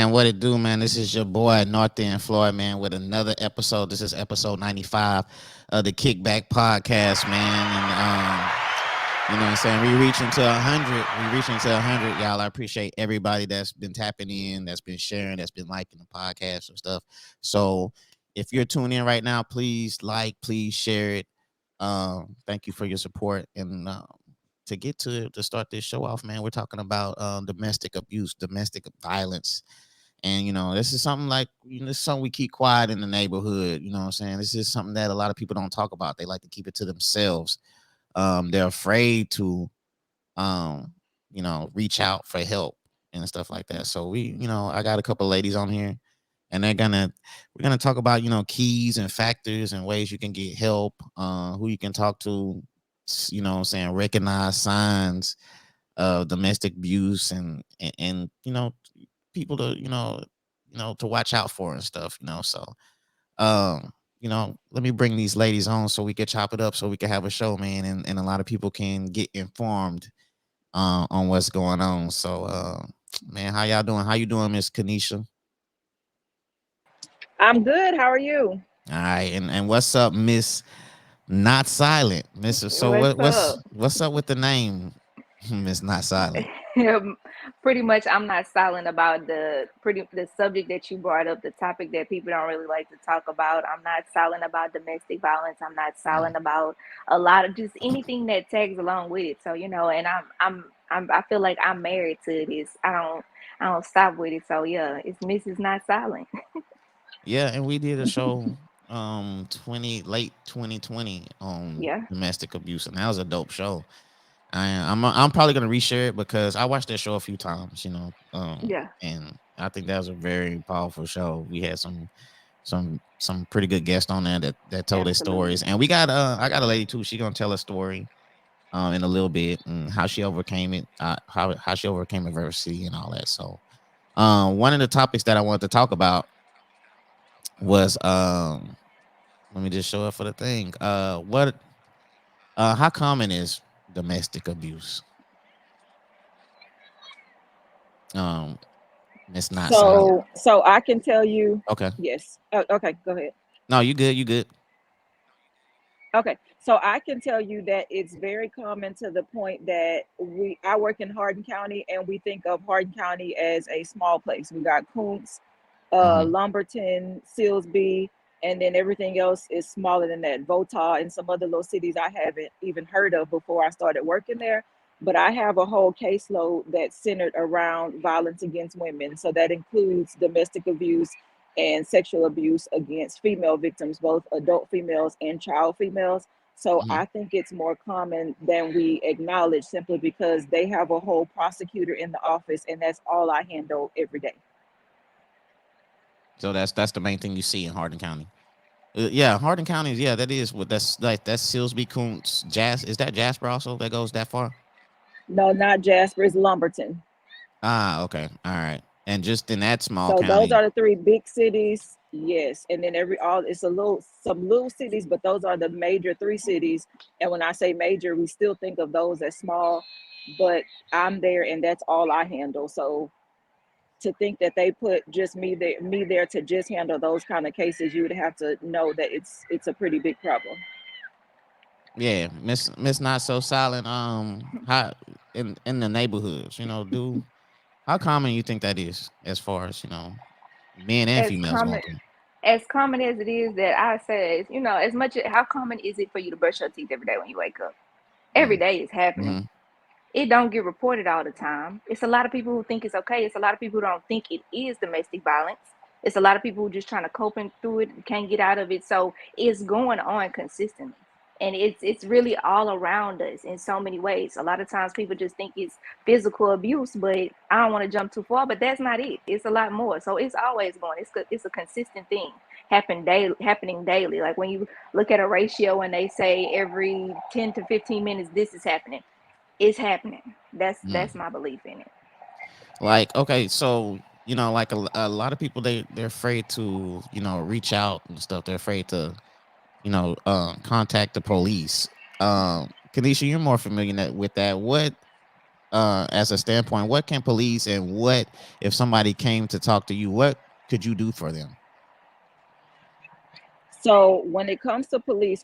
man? What it do, man? This is your boy North End Floyd, man, with another episode. This is episode 95 of the Kickback Podcast, man. And you know what I'm saying? We reaching to 100. We reaching to 100, y'all. I appreciate everybody that's been tapping in, that's been sharing, that's been liking the podcast and stuff. So if you're tuning in right now, please like, please share it. Thank you for your support. And to get to start this show off, man, we're talking about domestic abuse, domestic violence. And this is something like this is something we keep quiet in the neighborhood. You know what I'm saying? This is something that a lot of people don't talk about. They like to keep it to themselves. They're afraid to reach out for help and stuff like that. So I got a couple of ladies on here, and we're gonna talk about keys and factors and ways you can get help, who you can talk to, what I'm saying, recognize signs of domestic abuse and people to to watch out for and stuff. So let me bring these ladies on so we can chop it up so we can have a show, man, and a lot of people can get informed on what's going on. So man, how y'all doing? How you doing, Miss Kanisha? I'm good. How are you? All right, and what's up, Miss Not Silent, Miss? So What's up? what's up with the name, Miss Not Silent? Pretty much, I'm not silent about the subject that you brought up, the topic that people don't really like to talk about. I'm not silent about domestic violence. I'm not Mm. silent about a lot of just anything that tags along with it. So and I feel like I'm married to this. I don't stop with it. So yeah, it's Mrs. Not Silent. Yeah, and we did a show 20 late 2020 on Yeah, domestic abuse, and that was a dope show. I'm probably gonna reshare it because I watched that show a few times, yeah, and I think that was a very powerful show. We had some pretty good guests on there that told their absolutely. stories, and we got I got a lady too. She gonna tell a story in a little bit and how she overcame it, how she overcame adversity and all that. So one of the topics that I wanted to talk about was let me just show up for the thing. What how common is domestic abuse? Um, Miss Not Silent. So I can tell you, Okay. yes. Oh, okay, go ahead. No, you good. You good. Okay, so I can tell you that it's very common to the point that I work in Hardin County, and we think of Hardin County as a small place. We got Kuntz, Hmm. Lumberton, Silsby, and then everything else is smaller than that. Vota and some other little cities I haven't even heard of before I started working there. But I have a whole caseload that's centered around violence against women. So that includes domestic abuse and sexual abuse against female victims, both adult females and child females. So Hmm. I think it's more common than we acknowledge simply because they have a whole prosecutor in the office, and that's all I handle every day. So that's the main thing you see in Hardin County. Yeah, Hardin County. Yeah, that is what that's Silsby, Kuntz, Jas. Is that Jasper also? That goes that far? No, not Jasper, it's Lumberton. Ah, okay, all right. And just in that small So those county. are the three big cities. Yes, and then every all it's a little some little cities, but those are the major three cities. And when I say major, we still think of those as small, but I'm there and that's all I handle. So to think that they put just me there to just handle those kind of cases, you would have to know that it's a pretty big problem. Yeah, Miss Not So Silent. How in the neighborhoods, do how common you think that is as far as men and As females going common through? as common as it is that I said, as much how common is it for you to brush your teeth every day when you wake up? Every Mm. day is happening. Hmm. It don't get reported all the time. It's a lot of people who think it's okay. It's a lot of people who don't think it is domestic violence. It's a lot of people who just trying to cope through it, can't get out of it. So it's going on consistently. And it's really all around us in so many ways. A lot of times people just think it's physical abuse, but I don't want to jump too far, but that's not it. It's a lot more. So it's always going. It's a consistent thing happening daily. Like when you look at a ratio and they say every 10 to 15 minutes this is happening, it's happening. That's Mm. my belief in it. Like, okay, so like a lot of people they're afraid to reach out and stuff. They're afraid to contact the police. Kanisha, you're more familiar with that. What as a standpoint, what can police and what if somebody came to talk to you, what could you do for them? So when it comes to police,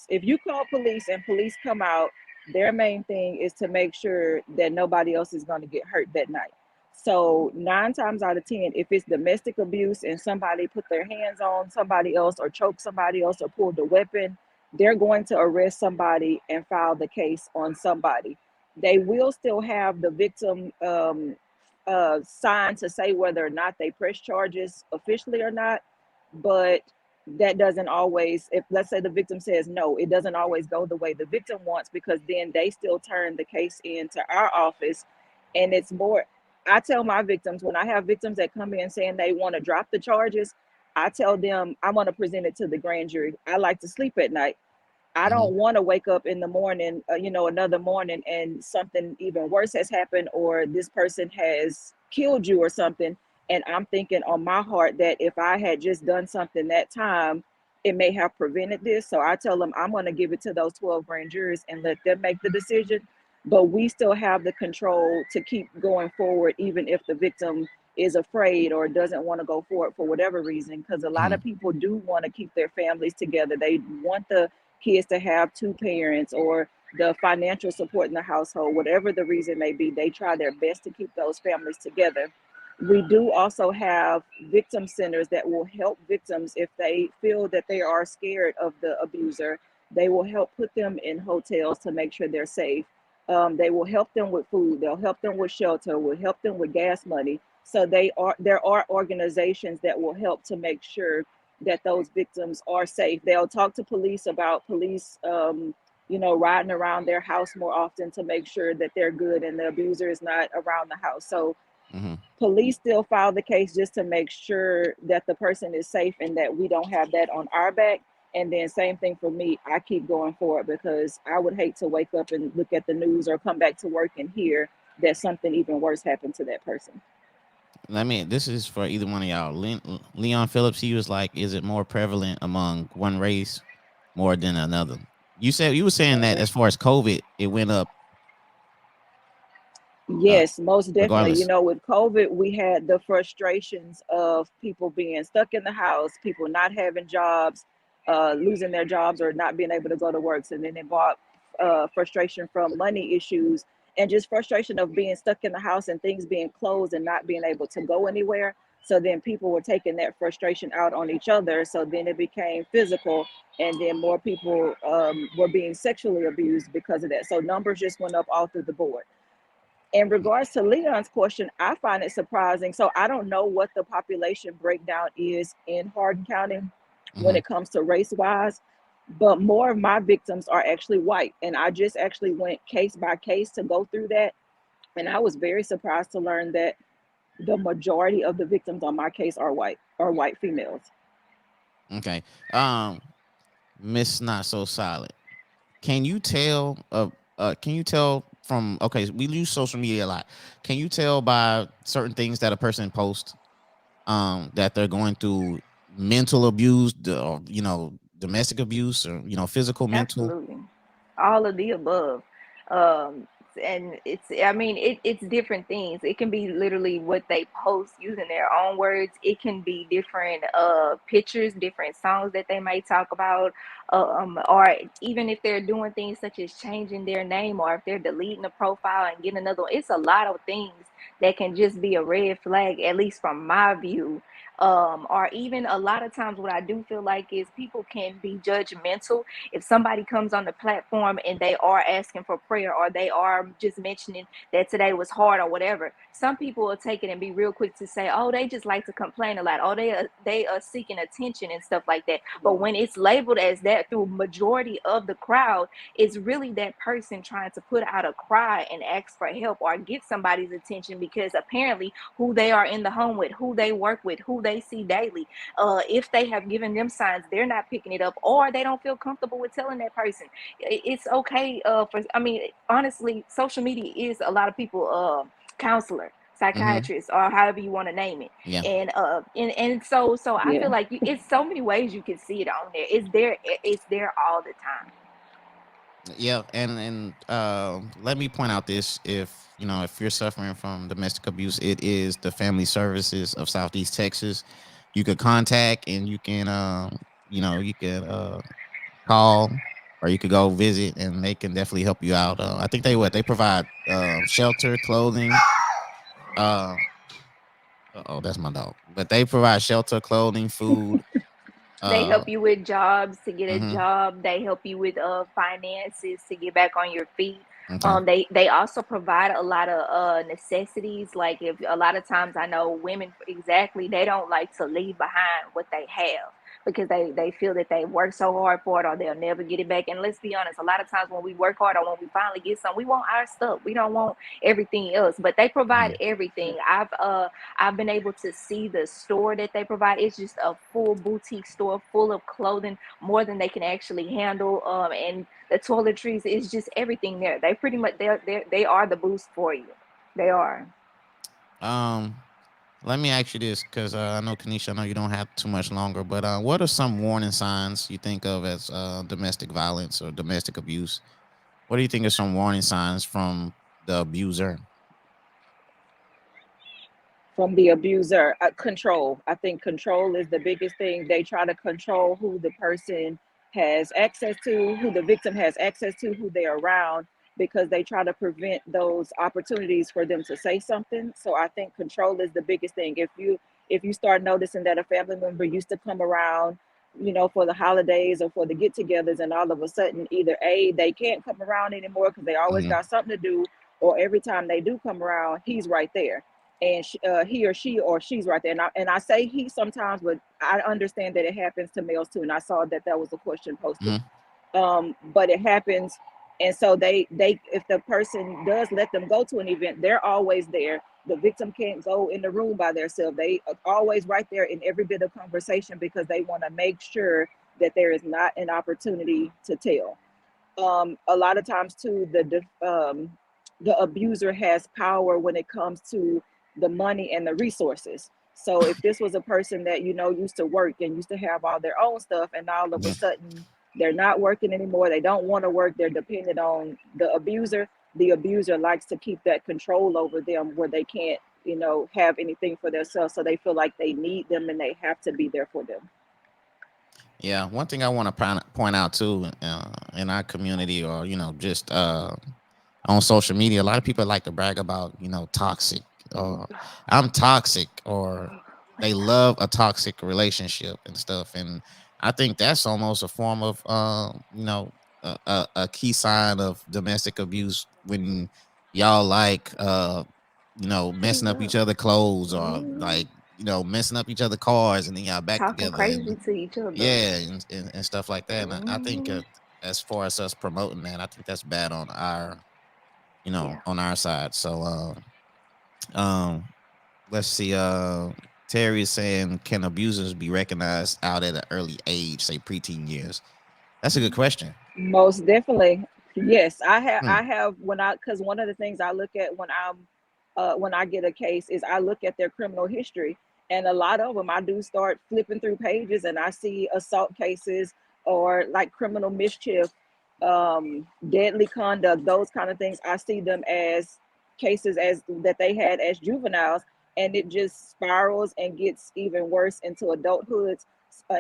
if you call police and police come out, their main thing is to make sure that nobody else is going to get hurt that night. So 9 times out of 10, if it's domestic abuse and somebody put their hands on somebody else or choke somebody else or pulled a weapon, they're going to arrest somebody and file the case on somebody. They will still have the victim sign to say whether or not they press charges officially or not, but that doesn't always, if let's say the victim says no, it doesn't always go the way the victim wants, because then they still turn the case into our office. And it's more, I tell my victims, when I have victims that come in saying they want to drop the charges, I tell them I want to present it to the grand jury. I like to sleep at night. I Hmm. don't want to wake up in the morning, another morning, and something even worse has happened, or this person has killed you or something. And I'm thinking on my heart that if I had just done something that time, it may have prevented this. So I tell them I'm going to give it to those 12 grand jurors and let them make the decision. But we still have the control to keep going forward, even if the victim is afraid or doesn't want to go forward for whatever reason. Because a lot Hmm. of people do want to keep their families together. They want the kids to have two parents or the financial support in the household, whatever the reason may be, they try their best to keep those families together. We do also have victim centers that will help victims if they feel that they are scared of the abuser. They will help put them in hotels to make sure they're safe. They will help them with food. They'll help them with shelter. Will help them with gas money. So there are organizations that will help to make sure that those victims are safe. They'll talk to police about police, riding around their house more often to make sure that they're good and the abuser is not around the house. So Hmm. police still file the case just to make sure that the person is safe and that we don't have that on our back. And then same thing for me, I keep going forward because I would hate to wake up and look at the news or come back to work and hear that something even worse happened to that person. Let me. This is for either one of y'all. Leon Phillips. He was like, "Is it more prevalent among one race more than another?" You were saying that as far as COVID, it went up, uh, Yes, most definitely. regardless. With COVID, we had the frustrations of people being stuck in the house, people not having jobs, losing their jobs or not being able to go to work. So then it brought frustration from money issues and just frustration of being stuck in the house and things being closed and not being able to go anywhere. So then people were taking that frustration out on each other. So then it became physical, and then more people were being sexually abused because of that. So numbers just went up all through the board. In regards to Leon's question, I find it surprising. So I don't know what the population breakdown is in Hardin County when Hmm. it comes to race wise, but more of my victims are actually white. And I just actually went case by case to go through that. And I was very surprised to learn that the majority of the victims on my case are white females. Okay. Miss Not So Solid. Can you tell? Can you tell from? Okay, we use social media a lot. Can you tell by certain things that a person posts, that they're going through mental abuse, or domestic abuse, or physical, mental? Absolutely. All of the above. Um, and I mean, it's different things. It can be literally what they post using their own words. It can be different pictures, different songs that they may talk about, or even if they're doing things such as changing their name, or if they're deleting a profile and getting another one. It's a lot of things that can just be a red flag, at least from my view. Or even a lot of times, what I do feel like is people can be judgmental if somebody comes on the platform and they are asking for prayer, or they are just mentioning that today was hard or whatever. Some people will take it and be real quick to say, oh, they just like to complain a lot, oh, they are seeking attention and stuff like that. But Yeah. when it's labeled as that through majority of the crowd, it's really that person trying to put out a cry and ask for help or get somebody's attention, because apparently who they are in the home with, who they work with, who they see daily, if they have given them signs, they're not picking it up, or they don't feel comfortable with telling that person. It's okay. I mean, honestly, social media is a lot of people counselor, Hmm. psychiatrist, or however you want to name it. Yeah. And so I feel Yeah. like it's so many ways you can see it on there. It's there all the time. Yeah, and let me point out this: if you're suffering from domestic abuse, it is the Family Services of Southeast Texas. You could contact, and you can call, or you could go visit, and they can definitely help you out. I think they provide shelter, clothing. Uh, oh, that's my dog. But they provide shelter, clothing, food. They Uh, help you with jobs to get a hmm job. They help you with finances to get back on your feet. Okay. They also provide a lot of necessities. Like if a lot of times I know women exactly they don't like to leave behind what they have because they feel that they work so hard for it or they'll never get it back. And let's be honest, a lot of times when we work hard or when we finally get something, we want our stuff. We don't want everything else. But they provide Mhm. everything. I've been able to see the store that they provide. It's just a full boutique store full of clothing, more than they can actually handle. And the toiletries is just everything there. They pretty much they are the boost for you. They are. Um, Let me ask you this, because I know Kanisha, I know you don't have too much longer, but what are some warning signs you think of as domestic violence or domestic abuse? What do you think are some warning signs from the abuser? From the abuser. Control. I think control is the biggest thing. They try to control who the person has access to, who the victim has access to, who they're around, because they try to prevent those opportunities for them to say something. So I think control is the biggest thing. If you start noticing that a family member used to come around, for the holidays or for the get-togethers, and all of a sudden either A, they can't come around anymore because they always Hmm got something to do, or every time they do come around, he's right there, and he or she or she's right there. And I say he sometimes, but I understand that it happens to males too. And I saw that that was a question posted. hmm But it happens, and so they if the person does let them go to an event, they're always there. The victim can't go in the room by themselves. They are always right there in every bit of conversation because they want to make sure that there is not an opportunity to tell. A lot of times too, the abuser has power when it comes to the money and the resources. So if this was a person that used to work and used to have all their own stuff, and all of a hmm sudden they're not working anymore, they don't want to work, they're dependent on the abuser. The abuser likes to keep that control over them where they can't have anything for themselves, so they feel like they need them and they have to be there for them. Yeah, one thing I want to point out too, in our community, or just on social media, a lot of people like to brag about toxic, or I'm toxic, or they love a toxic relationship and stuff. And I think that's almost a form of a key sign of domestic abuse when y'all like messing up each other clothes, or like messing up each other cars, and then y'all back Talking together, and crazy to each other. yeah, and stuff like that. And I think Hmm. as far as us promoting that, I think that's bad on our Yeah. on our side. So um let's see. Terry is saying, can abusers be recognized out at an early age, say preteen years? That's a good question. Most definitely. Yes, I have. Hmm. I have because one of the things I look at when I get a case is I look at their criminal history, and a lot of them I do start flipping through pages, and I see assault cases or like criminal mischief, deadly conduct, those kind of things. I see them as cases as that they had as juveniles, and it just spirals and gets even worse into adulthood. So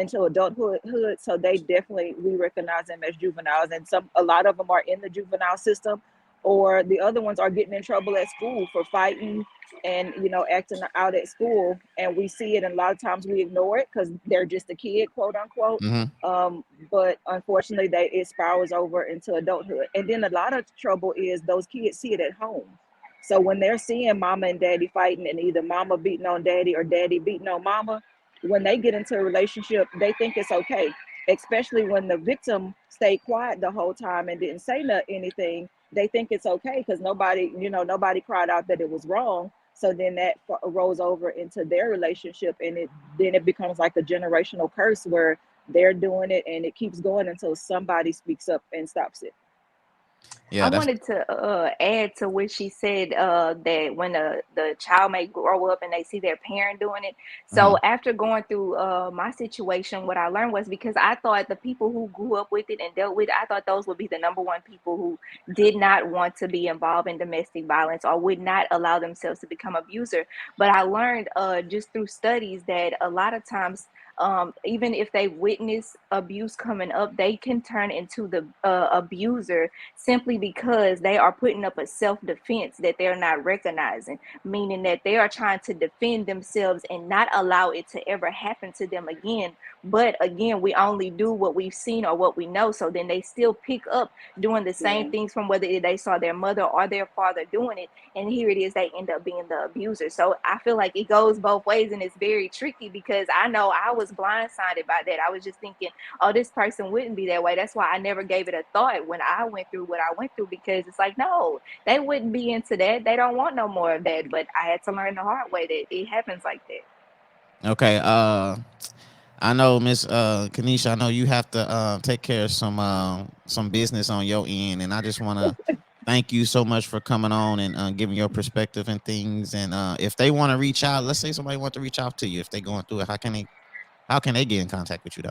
they definitely, we recognize them as juveniles, and a lot of them are in the juvenile system, or the other ones are getting in trouble at school for fighting and acting out at school, and we see it, and a lot of times we ignore it because they're just a kid, quote unquote. Mm-hmm. But unfortunately, it spirals over into adulthood, and then a lot of trouble is those kids see it at home. So when they're seeing mama and daddy fighting, and either mama beating on daddy or daddy beating on mama, when they get into a relationship, they think it's okay, especially when the victim stayed quiet the whole time and didn't say anything. They think it's okay because nobody cried out that it was wrong. So then that rolls over into their relationship, and it becomes like a generational curse where they're doing it, and it keeps going until somebody speaks up and stops it. I Yeah, that's wanted to add to what she said, that when the child may grow up and they see their parent doing it. So mhm, after going through my situation, what I learned was, because I thought the people who grew up with it and dealt with it, I thought those would be the number one people who did not want to be involved in domestic violence or would not allow themselves to become abuser. But I learned just through studies that a lot of times, even if they witness abuse coming up, they can turn into the abuser simply because they are putting up a self-defense that they're not recognizing, meaning that they are trying to defend themselves and not allow it to ever happen to them again. But again, we only do what we've seen or what we know, so then they still pick up doing the same Yeah. things from whether they saw their mother or their father doing it, and here it is, they end up being the abuser. So I feel like it goes both ways, and it's very tricky because I know I was blindsided by that. I was just thinking, oh, this person wouldn't be that way. That's why I never gave it a thought when I went through what I went through, because it's like, no, they wouldn't be into that. They don't want no more of that. But I had to learn the hard way that it happens like that. okay. I know, Miss Kanisha. I know you have to take care of some business on your end, and I just want to thank you so much for coming on and giving your perspective and things. And if they want to reach out, let's say somebody want to reach out to you, if they're going through it, how can they get in contact with you though?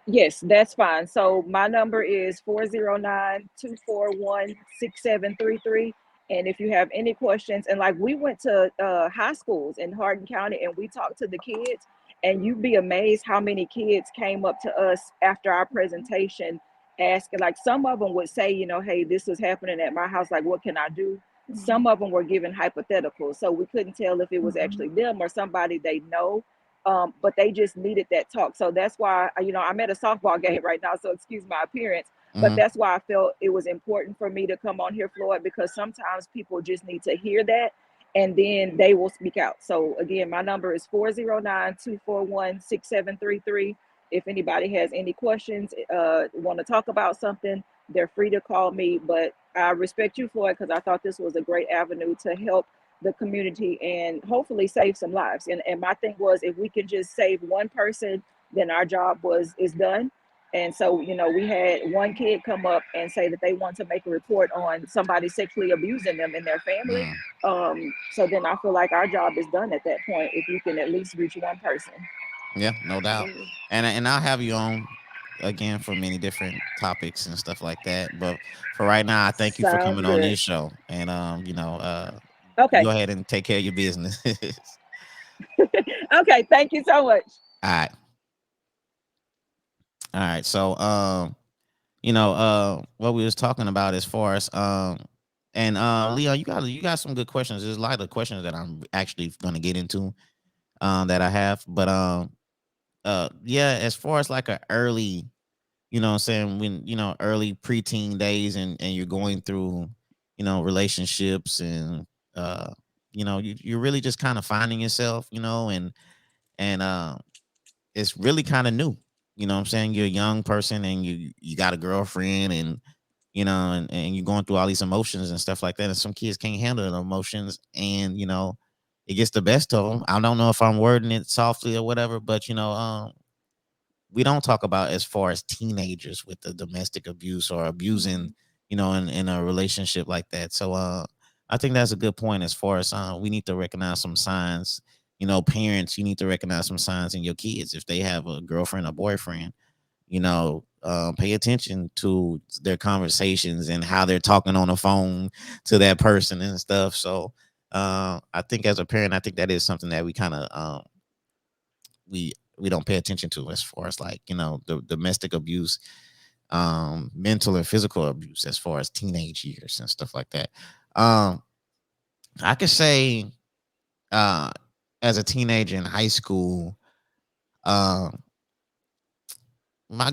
Yes, that's fine. So my number is 409-241-6733. And if you have any questions, and like we went to high schools in Hardin County and we talked to the kids, and you'd be amazed how many kids came up to us after our presentation asking, like some of them would say, hey, this is happening at my house. Like, what can I do? Mhm. Some of them were given hypotheticals. So we couldn't tell if it was Mhm. actually them or somebody they know, but they just needed that talk. So that's why, I'm at a softball game right now, so excuse my appearance. But Hmm. that's why I felt it was important for me to come on here, Floyd, because sometimes people just need to hear that and then they will speak out. So again, my number is 409-241-6733. If anybody has any questions, want to talk about something, they're free to call me. But I respect you, Floyd, because I thought this was a great avenue to help the community and hopefully save some lives. And my thing was, if we can just save one person, then our job was is done. And so, we had one kid come up and say that they want to make a report on somebody sexually abusing them in their family. Mm. So then I feel like our job is done at that point if you can at least reach one person. Yeah, no doubt. Absolutely. And I'll have you on again for many different topics and stuff like that. But for right now, I thank you for Sounds coming on good. this show. And you Okay. go ahead and take care of your business. Okay. Thank you so much. All right. All right. So what we was talking about as far as and Leo, you got some good questions. There's a lot of questions that I'm actually gonna get into that I have. But yeah, as far as like a early, what I'm saying, when early preteen days, and you're going through relationships, and you're really just kind of finding yourself, and it's really kind of new. What I'm saying, you're a young person and you got a girlfriend, and and you're going through all these emotions and stuff like that, and some kids can't handle the emotions, and it gets the best of them. I don't know if I'm wording it softly or whatever, but we don't talk about as far as teenagers with the domestic abuse or abusing, Mhm. in a relationship like that. So I think that's a good point as far as we need to recognize some signs. Parents, you need to recognize some signs in your kids if they have a girlfriend or boyfriend. Pay attention to their conversations and how they're talking on the phone to that person and stuff. So I think as a parent, I think that is something that we kind of we don't pay attention to as far as like the domestic abuse, mental and physical abuse as far as teenage years and stuff like that. um I could say uh as a teenager in high school, um my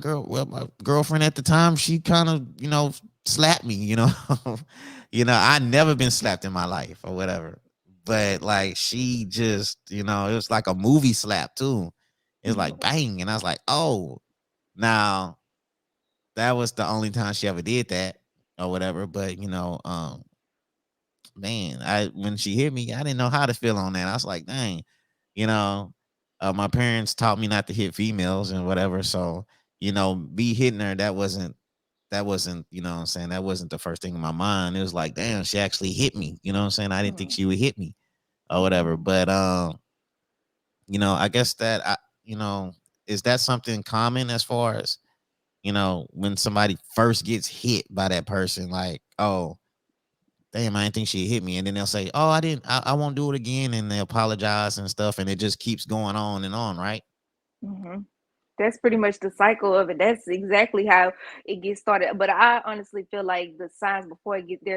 girlfriend at the time, she kind of slapped me. I never been slapped in my life or whatever, but like she just it was like a movie slap too. It was like bang, and I was like, oh. Now, that was the only time she ever did that or whatever. But man, I when she hit me, I didn't know how to feel on that. I was like, dang, you know, my parents taught me not to hit females and whatever. So, me hitting her, that wasn't. that wasn't, you know what I'm saying, that wasn't the first thing in my mind. It was like, damn, she actually hit me. You know what I'm saying? I didn't think Mm, she would hit me or whatever. But I guess that is that something common as far as, when somebody first gets hit by that person, like, oh, damn, I didn't think she hit me. And then they'll say, oh, I won't do it again. And they apologize and stuff. And it just keeps going on and on, right? mhm. That's pretty much the cycle of it. That's exactly how it gets started. But I honestly feel like there's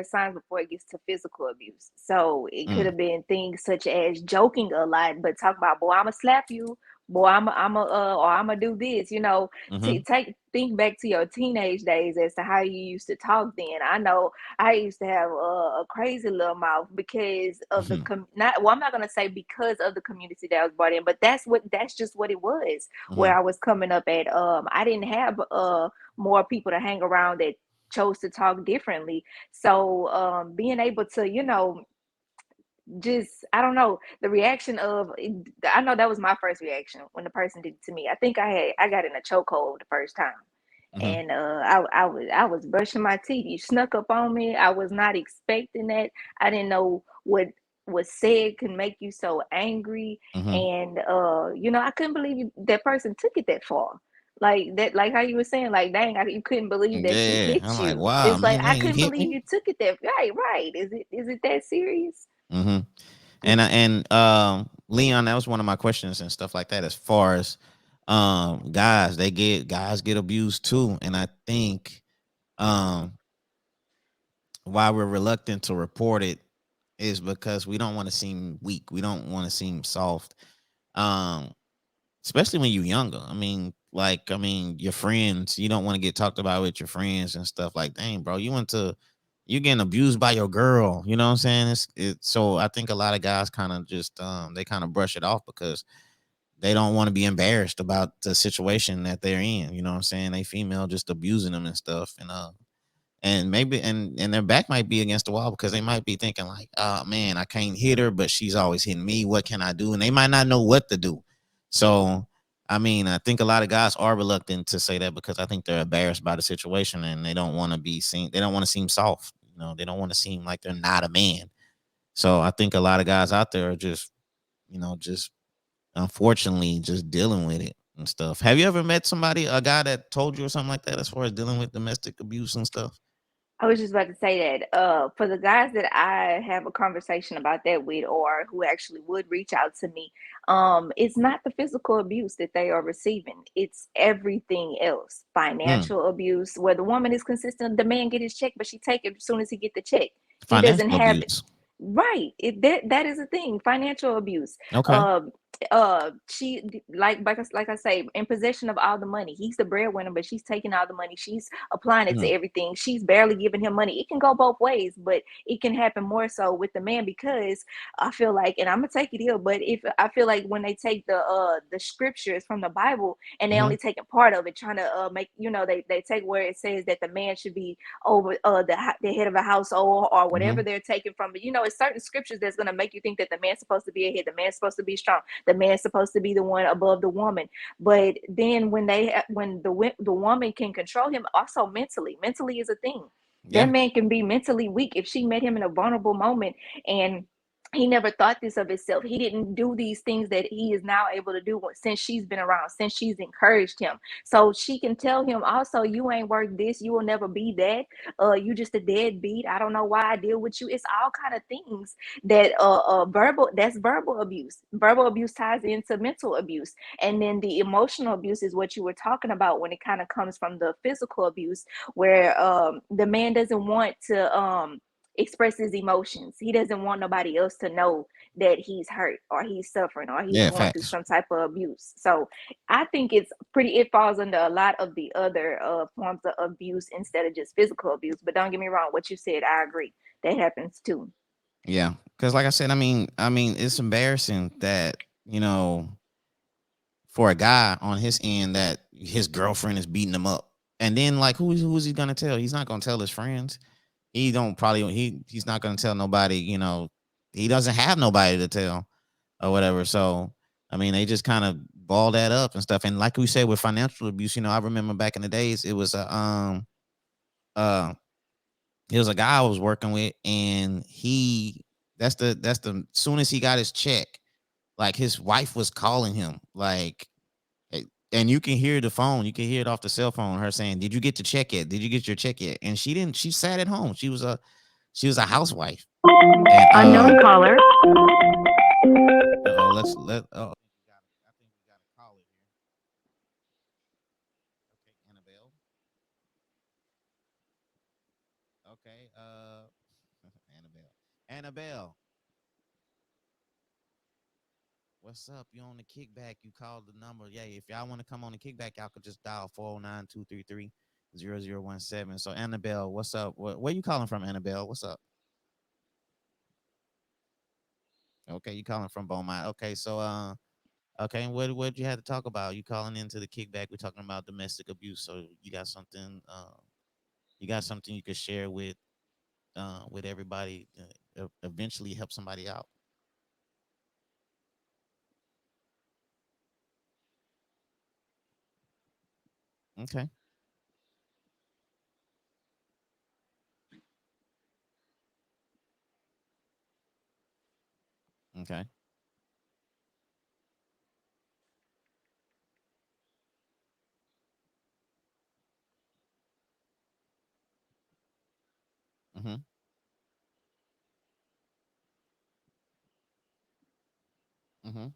signs before it gets to physical abuse. So it could Mm, have been things such as joking a lot, but talk about, boy, I'ma slap you, boy, or I'ma do this. mm-hmm, Think back to your teenage days as to how you used to talk then. I know I used to have a crazy little mouth because of mm-hmm, not. Well, I'm not gonna say because of the community that I was brought in, but that's just what it was mm-hmm, where I was coming up at. I didn't have more people to hang around that chose to talk differently. So being able to, just I don't know the reaction of I know that was my first reaction when the person did it to me. I think I got in a chokehold the first time, mm-hmm. and I was brushing my teeth. You snuck up on me. I was not expecting that. I didn't know what was said can make you so angry, Mm-hmm. and I couldn't believe that person took it that far. Like that, like how you were saying, like, dang, you couldn't believe that she Yeah, hit I'm like, you. wow, It's like man, I man, you couldn't hit believe me. you took it that right, right. Is it that serious? Mm-hmm. Mm, And Leon, that was one of my questions and stuff like that. As far as guys get abused too, and I think um why we're reluctant to report it is because we don't want to seem weak. We don't want to seem soft. Um, Especially when you're younger. Your friends, you don't want to get talked about with your friends and stuff like, dang, bro, you getting abused by your girl. You know what I'm saying? So I think a lot of guys kind of just they kind of brush it off because they don't want to be embarrassed about the situation that they're in. You know what I'm saying? They female just abusing them and stuff. And maybe and their back might be against the wall because they might be thinking like, oh man, I can't hit her, but she's always hitting me. What can I do? And they might not know what to do. So I think a lot of guys are reluctant to say that because I think they're embarrassed by the situation and they don't want to be seen. They don't want to seem soft. They don't want to seem like they're not a man. So I think a lot of guys out there are just unfortunately just dealing with it and stuff. Have you ever met a guy that told you or something like that as far as dealing with domestic abuse and stuff? I was just about to say that for the guys that I have a conversation about that with, or who actually would reach out to me, it's not the physical abuse that they are receiving. It's everything else. Hmm. Financial abuse, where the woman is consistent, the man get his check, but she take it as soon as he get the check. He doesn't Financial have it. abuse. Right. That is a thing. Financial abuse. Okay. Um, she like I say, in possession of all the money. He's the breadwinner, but she's taking all the money. She's applying it to Hmm. everything. She's barely giving him money. It can go both ways, but it can happen more so with the man because I feel like, and I'm gonna take it here, but if I feel like when they take the scriptures from the Bible and they Hmm. only take a part of it, trying to make they take where it says that the man should be over the head of a household or whatever Hmm. they're taking from it. It's certain scriptures that's gonna make you think that the man's supposed to be ahead, the man's supposed to be strong, the man's supposed to be the one above the woman. But then when the woman can control him, also mentally is a thing. That Yeah. man can be mentally weak if she met him in a vulnerable moment and he never thought this of himself. He didn't do these things that he is now able to do since she's been around, since she's encouraged him. So she can tell him also, you ain't worth this. You will never be that. You just a deadbeat. I don't know why I deal with you. It's all kind of things that that's verbal abuse. Verbal abuse ties into mental abuse. And then the emotional abuse is what you were talking about when it kind of comes from the physical abuse, where the man doesn't want to express his emotions. He doesn't want nobody else to know that he's hurt or he's suffering or he's Yeah. going through Facts. some type of abuse. So I think it falls under a lot of the other forms of abuse instead of just physical abuse. But don't get me wrong, what you said, I agree. That happens too. Yeah. Because like I said, it's embarrassing that for a guy on his end that his girlfriend is beating him up, and then like who's he gonna tell? He's not gonna tell his friends. He don't probably he's not gonna tell nobody. He doesn't have nobody to tell or whatever. So they just kind of ball that up and stuff. And like we said with financial abuse, I remember back in the days, it was a Uh, there was a guy I was working with, and that's the soon as he got his check, like his wife was calling him, like, and you can hear the phone, you can hear it off the cell phone, her saying, "Did you get the check yet? Did you get your check yet?" And she didn't. She sat at home. She was a housewife, and Unknown caller. let's let. Oh, I think we got a caller here. Okay, Annabelle. Okay, Annabelle. Annabelle, what's up? You on the kickback? You called the number. Yeah, if y'all want to come on the kickback, y'all could just dial 409-233-0017. So Annabelle, what's up? Where you calling from, Annabelle? What's up? Okay, you calling from Beaumont. Okay, so okay, what you had to talk about? You calling into the kickback? We're talking about domestic abuse. So you got something you could share with everybody. Eventually help somebody out. Okay, okay. Mm-hmm. Mm-hmm.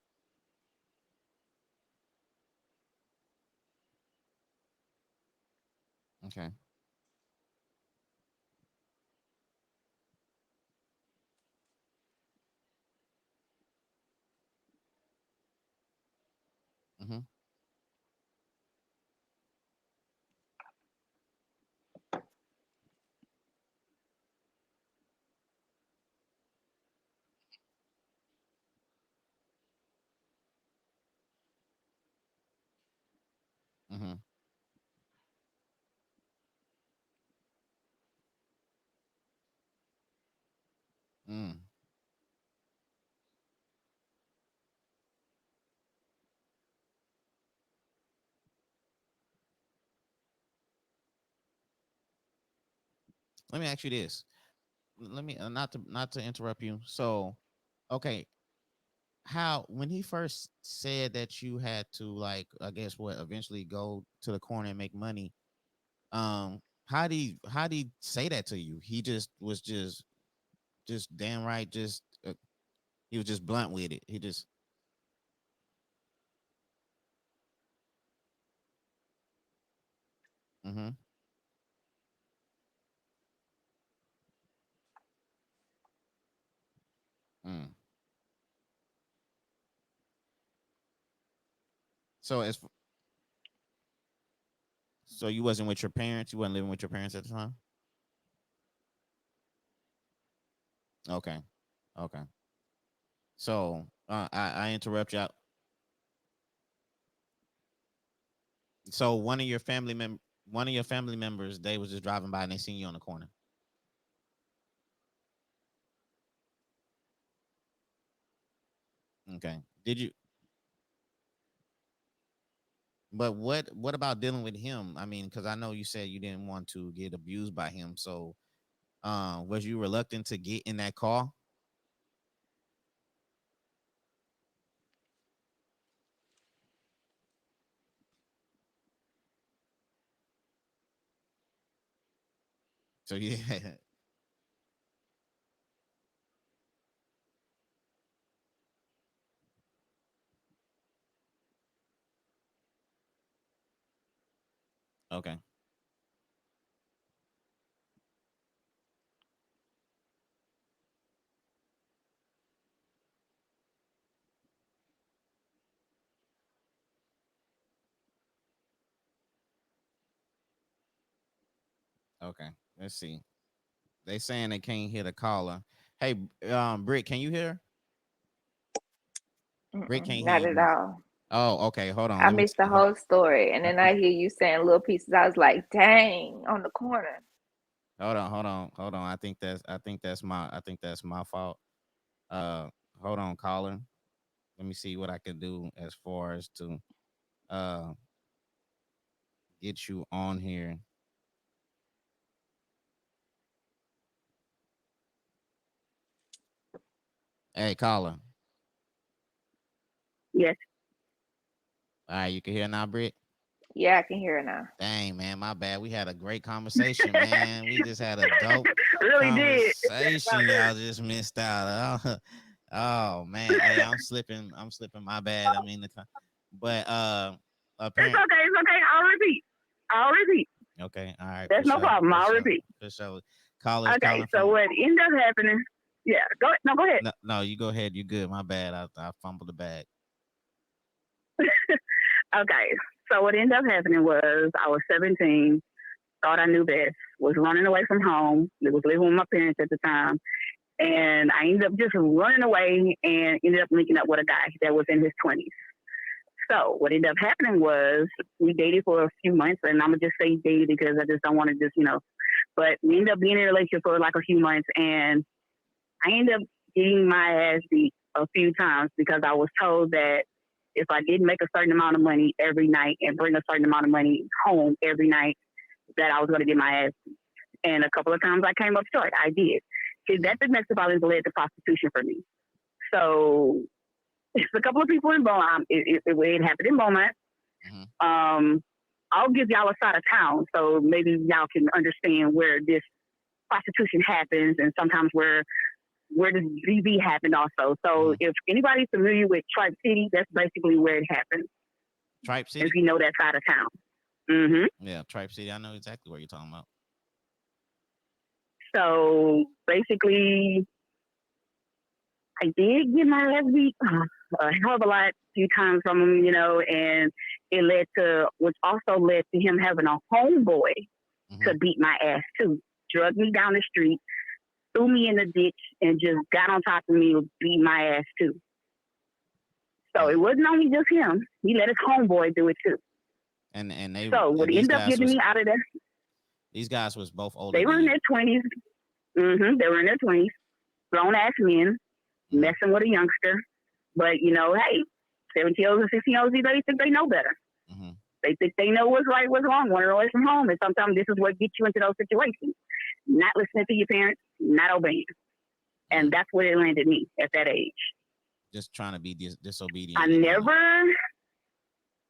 Okay. Mm-hmm. Mm-hmm. Mm. Let me ask you this. Let me not to interrupt you. So, okay, how when he first said that you had to, like, I guess what, eventually go to the corner and make money, how did he say that to you? He just was just damn right, just he was just blunt with it. He just mm-hmm. Mm. So so you wasn't with your parents, you wasn't living with your parents at the time? Okay. Okay. So I interrupt you. So one of your family members, they was just driving by and they seen you on the corner. Okay. Did you? But what about dealing with him? I mean, because I know you said you didn't want to get abused by him. So, was you reluctant to get in that car? So yeah. Okay. Okay. Let's see. They saying they can't hear the caller. Hey, Britt, can you hear? Britt Mm-mm, can't hear not you at either. all. Oh, okay. Hold on. I Let me missed the see. Hold whole story, and then on. I hear you saying little pieces. I was like, "Dang!" On the corner. Hold on. I think that's my fault. Uh, hold on, caller. Let me see what I can do as far as to uh get you on here. Hey, caller. Yes. All right, you can hear now, Britt. Yeah, I can hear it now. Dang, man, my bad. We had a great conversation, man. We just had a dope Really did. conversation. Y'all just missed out. Oh man, hey, I'm slipping. My bad. I mean, but It's apparent. okay. It's okay. I'll repeat. I'll repeat. Okay, all right, for That's no sure, problem. I'll repeat. for sure. Callers Okay. calling So from. what ended up happening? Yeah. Go ahead. No, go ahead. No, no, you go ahead. You good? My bad. I fumbled the bag. Okay. So what ended up happening was I was 17, thought I knew best, was running away from home. I was living with my parents at the time. And I ended up just running away and ended up linking up with a guy that was in his 20s. So what ended up happening was we dated for a few months, and I'm going to just say dated because I just don't want to but we ended up being in a relationship for like a few months, and I ended up getting my ass beat a few times because I was told that if I didn't make a certain amount of money every night and bring a certain amount of money home every night, that I was going to get my ass beat. And a couple of times I came up short. I did. Because that domestic violence led to prostitution for me. So it's a couple of people in Beaumont. It happened in Beaumont. Mm-hmm. I'll give y'all a side of town so maybe y'all can understand where this prostitution happens and sometimes where the DV happened also. So if anybody's familiar with Tripe City, that's basically where it happened. Tripe City? If you know that side of town. Mm-hmm. Yeah, Tripe City. I know exactly what you're talking about. So basically, I did get my ass beat a hell of a lot, few times from him, and it led to, which also led to him having a homeboy to beat my ass too. Drug me down the street, threw me in the ditch, and just got on top of me and beat my ass too. So it wasn't only just him. He let his homeboy do it too. And they. So what ended up getting me out of there? These guys was both older. They were in their 20s. Mm-hmm. They were in their 20s. Grown ass men messing with a youngster. But hey, 17-year-olds and 16-year-olds, they think they know better. Mm-hmm. They think they know what's right, what's wrong, running away from home. And sometimes this is what gets you into those situations. Not listening to your parents, not obeying. And that's where it landed me at that age. Just trying to be disobedient. I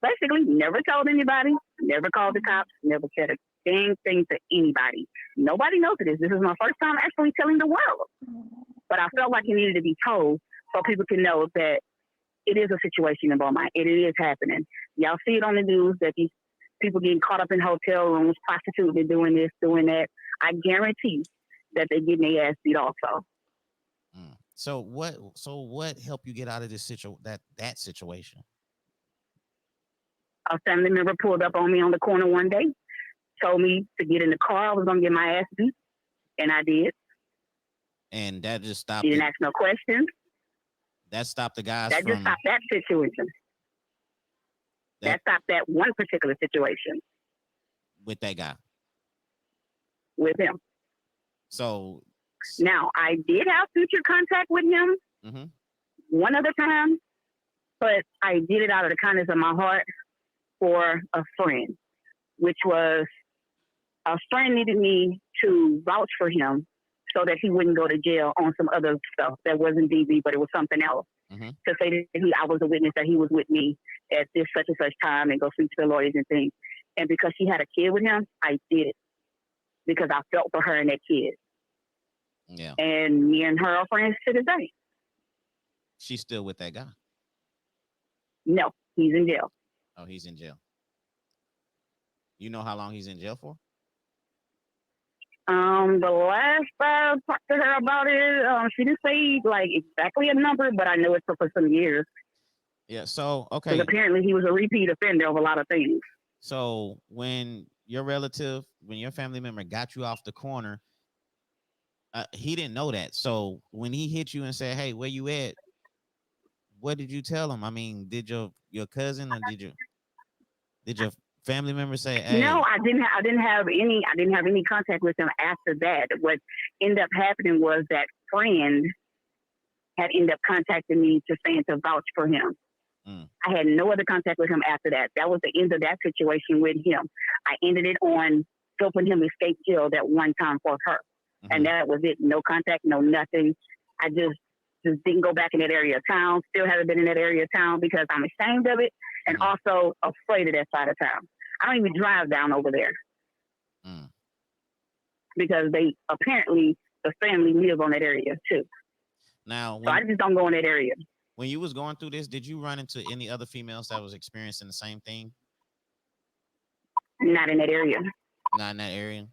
basically never told anybody, never called the cops, never said a dang thing to anybody. Nobody knows this. This is my first time actually telling the world. But I felt like it needed to be told so people can know that it is a situation in Beaumont. It is happening. Y'all see it on the news that these people getting caught up in hotel rooms, prostituting, doing this, doing that. I guarantee that they're getting their ass beat also. So what helped you get out of this that situation? A family member pulled up on me on the corner one day, told me to get in the car. I was gonna get my ass beat, and I did. And that just stopped. He didn't ask no questions. That stopped the guys. That just stopped that situation. That stopped that one particular situation with that guy. With him. So now I did have future contact with him one other time, but I did it out of the kindness of my heart for a friend, which was a friend needed me to vouch for him so that he wouldn't go to jail on some other stuff that wasn't DV, but it was something else. To say that I was a witness that he was with me at this such and such time and go speak to the lawyers and things. And because she had a kid with him, I did it because I felt for her and that kid. Yeah. And me and her are friends to this day. She's still with that guy? No, he's in jail. Oh, he's in jail. You know how long he's in jail for? The last I talked to her about it, she didn't say like exactly a number, but I know it's for some years. Yeah. So okay. Because apparently he was a repeat offender of a lot of things. So when your family member got you off the corner, he didn't know that. So when he hit you and said, "Hey, where you at?" What did you tell him? I mean, did your cousin or did your family member say, "Hey"? No, I didn't have any contact with him after that. What ended up happening was that friend had ended up contacting me to vouch for him. I had no other contact with him after that. That was the end of that situation with him. I ended it on helping him escape jail that one time for her. And that was it. No contact, no nothing. I just just didn't go back in that area of town. Still haven't been in that area of town because I'm ashamed of it and also afraid of that side of town. I don't even drive down over there because they apparently the family live on that area too. Now, so I just don't go in that area. When you was going through this, did you run into any other females that was experiencing the same thing? Not in that area. Not in that area.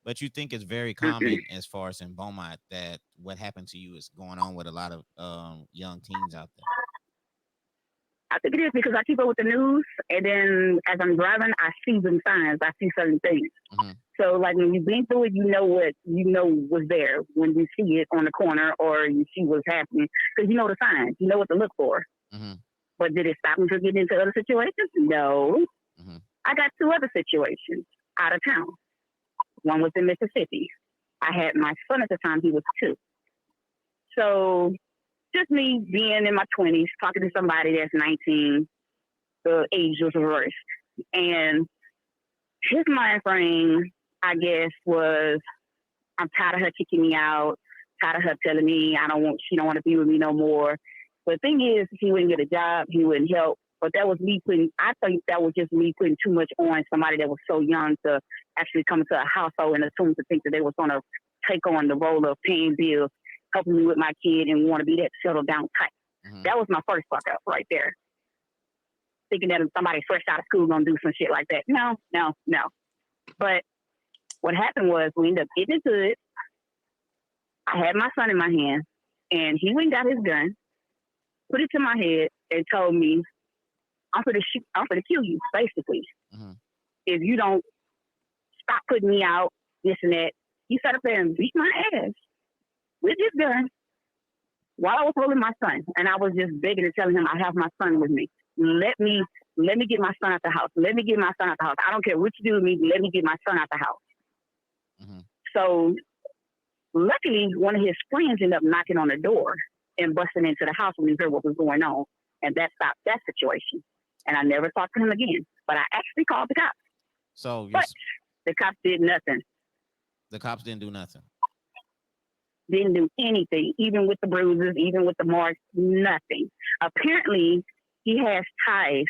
But you think it's very common as far as in Beaumont that what happened to you is going on with a lot of young teens out there? I think it is because I keep up with the news, and then as I'm driving, I see some signs. I see certain things. So, like when you've been through it, you know what's there when you see it on the corner or you see what's happening because you know the signs. You know what to look for. But did it stop me from getting into other situations? No. I got 2 other situations out of town. One was in Mississippi. I had my son at the time; he was 2. So. Just me being in my 20s, talking to somebody that's 19, the age was reversed. And his mind frame, I guess, was I'm tired of her kicking me out, tired of her telling me she don't want to be with me no more. But the thing is, he wouldn't get a job, he wouldn't help. But that was me I think that was just me putting too much on somebody that was so young to actually come into a household and assume to think that they was going to take on the role of paying bills, helping me with my kid, and want to be that settled down type. That was my first fuck up right there. Thinking that somebody fresh out of school gonna do some shit like that. No. But what happened was we ended up getting into it. I had my son in my hand, and he went and got his gun, put it to my head, and told me, I'm gonna kill you, basically. If you don't stop putting me out, this and that. He sat up there and beat my ass with his gun while I was holding my son. And I was just begging and telling him, I have my son with me. Let me get my son out the house. Let me get my son out the house. I don't care what you do to me. Let me get my son out the house. So luckily, one of his friends ended up knocking on the door and busting into the house when he heard what was going on. And that stopped that situation. And I never talked to him again. But I actually called the cops. But the cops did nothing. The cops didn't do nothing. Didn't do anything, even with the bruises, even with the marks, nothing. Apparently, he has ties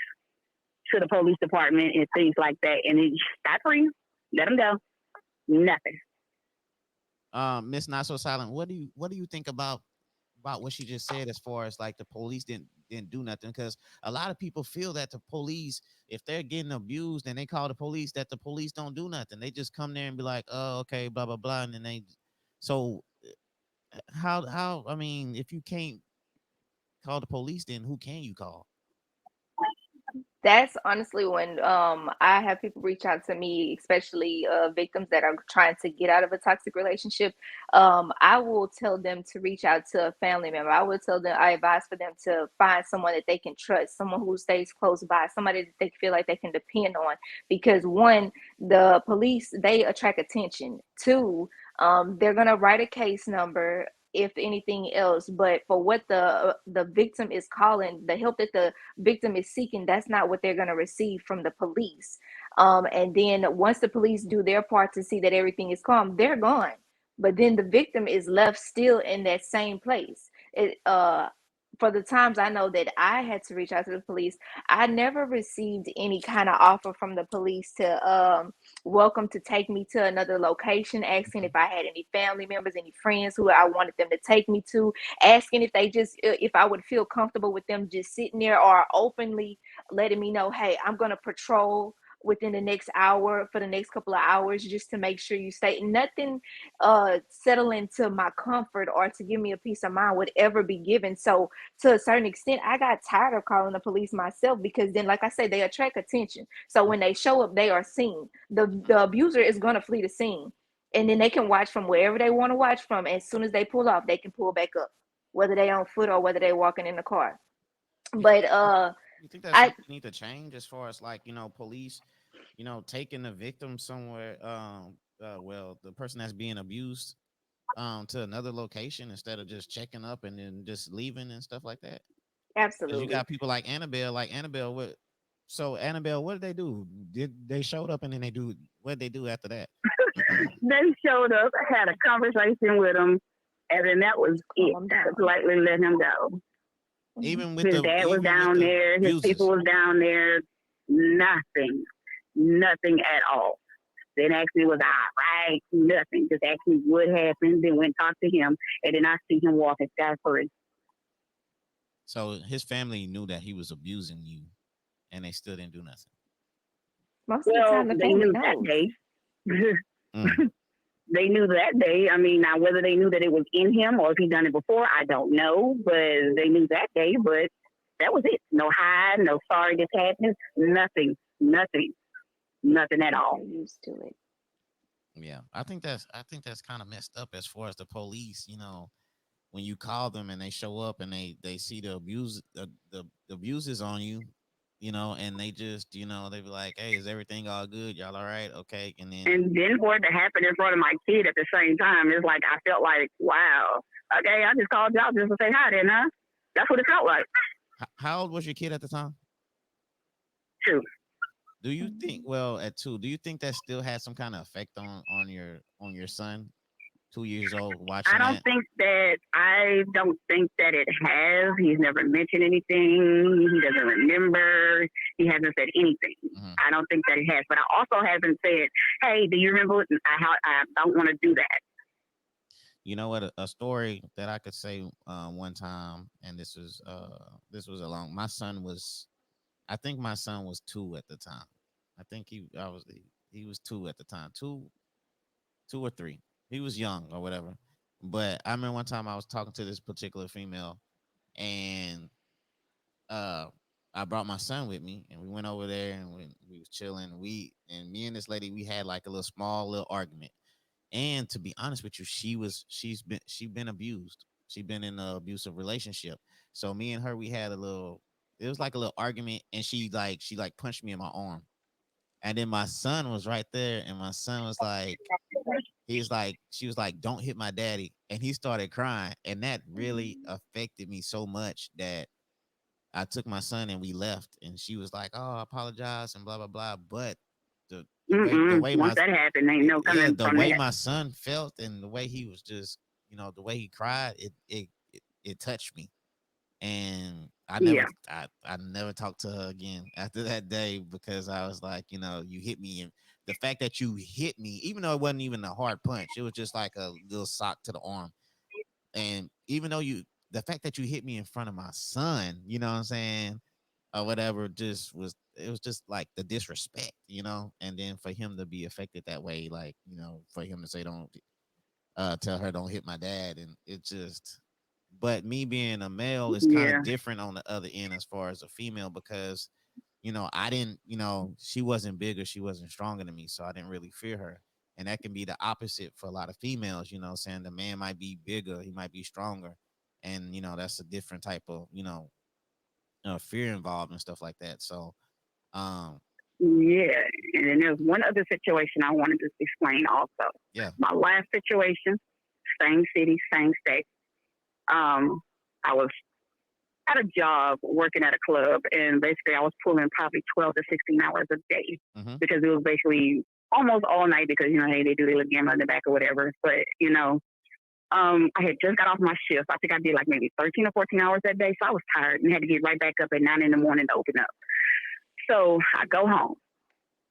to the police department and things like that. And he got free, let him go. Nothing. Miss Not So Silent, what do you think about what she just said as far as like the police didn't do nothing? Because a lot of people feel that the police, if they're getting abused and they call the police, that the police don't do nothing. They just come there and be like, oh, okay, blah blah blah, and then so how I mean, if you can't call the police, then who can you call? That's honestly when I have people reach out to me, especially victims that are trying to get out of a toxic relationship. I will tell them to reach out to a family member. I advise for them to find someone that they can trust, someone who stays close by, somebody that they feel like they can depend on. Because one, the police, they attract attention. Two, they're gonna write a case number if anything else, but for what the victim is calling, the help that the victim is seeking, that's not what they're going to receive from the police. And then once the police do their part to see that everything is calm, they're gone. But then the victim is left still in that same place. For the times I know that I had to reach out to the police, I never received any kind of offer from the police to welcome to take me to another location, asking if I had any family members, any friends who I wanted them to take me to, asking if I would feel comfortable with them just sitting there, or openly letting me know, hey, I'm going to patrol within the next hour, for the next couple of hours, just to make sure you stay. Nothing settling to my comfort or to give me a peace of mind would ever be given. So to a certain extent, I got tired of calling the police myself, because then, like I said, they attract attention. So when they show up, they are seen. The abuser is going to flee the scene, and then they can watch from wherever they want to watch from. As soon as they pull off, they can pull back up, whether they on foot or whether they walking in the car. But you think that's something need to change as far as like, police, taking the victim somewhere, well, the person that's being abused to another location instead of just checking up and then just leaving and stuff like that? Because you absolutely. got people like Annabelle. Annabelle, what did they do? Did they showed up and then what did they do after that? They showed up, had a conversation with him, And then that was it. Calm down. Politely let him go. Even with His dad was down there. His people was down there. Nothing at all. Then asked me, was I right? Nothing. Just asked me what happened. Then went and talked to him. And then I see him walking scot-free. So his family knew that he was abusing you, and they still didn't do nothing. Most of the time, the they family knew knows. that day. Mm. They knew that day. I mean, now whether they knew that it was in him or if he'd done it before, I don't know. But they knew that day. But that was it. No hide, no sorry this happened. Nothing at all. They're used to it. Yeah, I think that's kind of messed up as far as the police. You know, when you call them and they show up and they see the abuse the abuses on you, you know, and they just, you know, they be like, hey, is everything all good? Y'all all right? Okay. And then for it to happen in front of my kid at the same time, it's like I felt like, wow, okay, I just called y'all just to say hi then, huh? That's what it felt like. How old was your kid at the time? 2. Do you think, well, at 2, do you think that still has some kind of effect on your son, 2 years old, watching I don't think that it has. He's never mentioned anything. He doesn't remember. He hasn't said anything. Mm-hmm. I don't think that it has. But I also haven't said, hey, do you remember what? I don't want to do that. You know what? A story that I could say one time, and this was along. I think my son was 2 at the time. I think he was 2 at the time, 2 or 3. He was young or whatever. But I remember one time I was talking to this particular female, and I brought my son with me, and we went over there, and we was chilling. Me and this lady, we had like a little argument. And to be honest with you, she's been abused. She's been in an abusive relationship. So me and her, we had it was like a little argument, and she punched me in my arm. And then my son was right there, and my son was like, she was like, don't hit my daddy. And he started crying. And that really affected me so much that I took my son and we left. And she was like, oh, I apologize and blah, blah, blah. But the way once that happened, ain't no coming the from way that. my son felt and the way he was just, you know, the way he cried, it touched me. And I never talked to her again after that day, because I was like, you know, you hit me, and the fact that you hit me, even though it wasn't even a hard punch, it was just like a little sock to the arm. And even though the fact that you hit me in front of my son, you know what I'm saying, or whatever, it was just like the disrespect, you know. And then for him to be affected that way, like, you know, for him to say don't tell her don't hit my dad, and it just. But me being a male is kind of different on the other end as far as a female, because, you know, I didn't, you know, she wasn't bigger, she wasn't stronger than me, so I didn't really fear her. And that can be the opposite for a lot of females, you know, saying the man might be bigger, he might be stronger, and, you know, that's a different type of, you know, fear involved and stuff like that. So, yeah, and then there's one other situation I wanted to explain also. Yeah, my last situation, same city, same state. I was at a job working at a club, and basically I was pulling probably 12 to 16 hours a day, because it was basically almost all night, because, you know, hey, they do their gamma in the back or whatever. But, you know, I had just got off my shift. I think I did like maybe 13 or 14 hours that day. So I was tired and had to get right back up at 9 in the morning to open up. So I go home,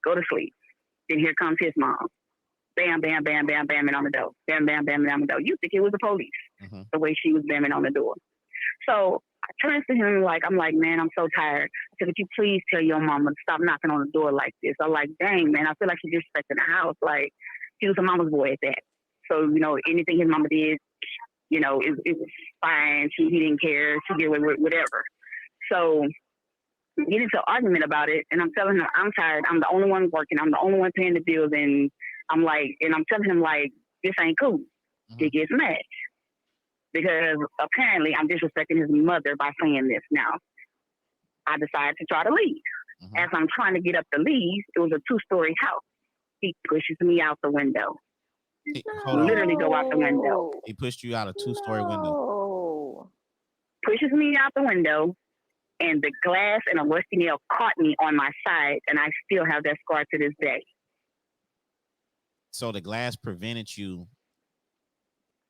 go to sleep. Then here comes his mom. Bam, bam, bam, bam, bamming on the door. Bam, bam, bam, bam on the door. You think it was the police, the way she was bamming on the door. So I turned to him I'm like, man, I'm so tired. I said, could you please tell your mama to stop knocking on the door like this? I'm like, dang, man, I feel like she's disrespecting the house. Like, he was a mama's boy at that. So, you know, anything his mama did, you know, it was fine. He didn't care. She did whatever. So get into an argument about it, and I'm telling her I'm tired. I'm the only one working. I'm the only one paying the bills, and I'm telling him like, this ain't cool. He gets mad because apparently I'm disrespecting his mother by saying this. Now I decided to try to leave. As I'm trying to get up to leave, it was a 2-story house. He pushes me out the window. Literally go out the window. He pushed you out a 2-story window. Pushes me out the window, and the glass and a rusty nail caught me on my side, and I still have that scar to this day. So the glass prevented you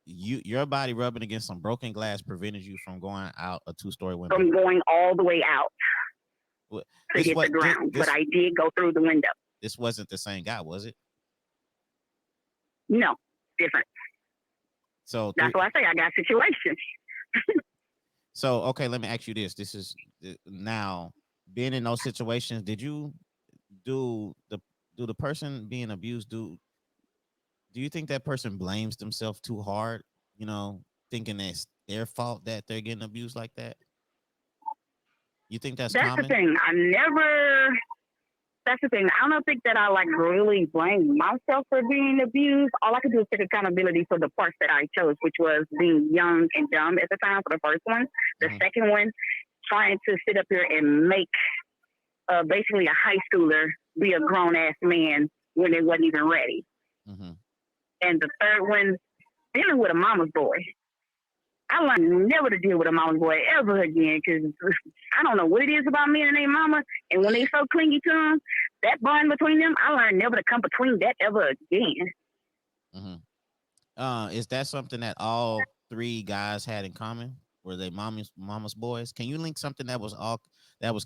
your body rubbing against some broken glass prevented you from going out a 2-story window. From going all the way out What- to This hit the what ground, but this I did go through the window. this wasn't the same guy, was it? No, different. So That's why I say I got situations. So okay, let me ask you this. This is now being in those situations. Did you do the person being abused? Do you think that person blames themselves too hard? You know, thinking it's their fault that they're getting abused like that. You think that's That's the common? thing. That's the thing. I don't think that I like really blame myself for being abused. All I could do is take accountability for the parts that I chose, which was being young and dumb at the time for the first one. The second one, trying to sit up here and make basically a high schooler be a grown ass man when they wasn't even ready. Mm-hmm. And the third one, dealing with a mama's boy. I learned never to deal with a mama's boy ever again because I don't know what it is about me and their mama. And when they so clingy to them, that bond between them, I learned never to come between that ever again. Mm-hmm. Is that something that all 3 guys had in common? Were they mama's boys? Can you link something that was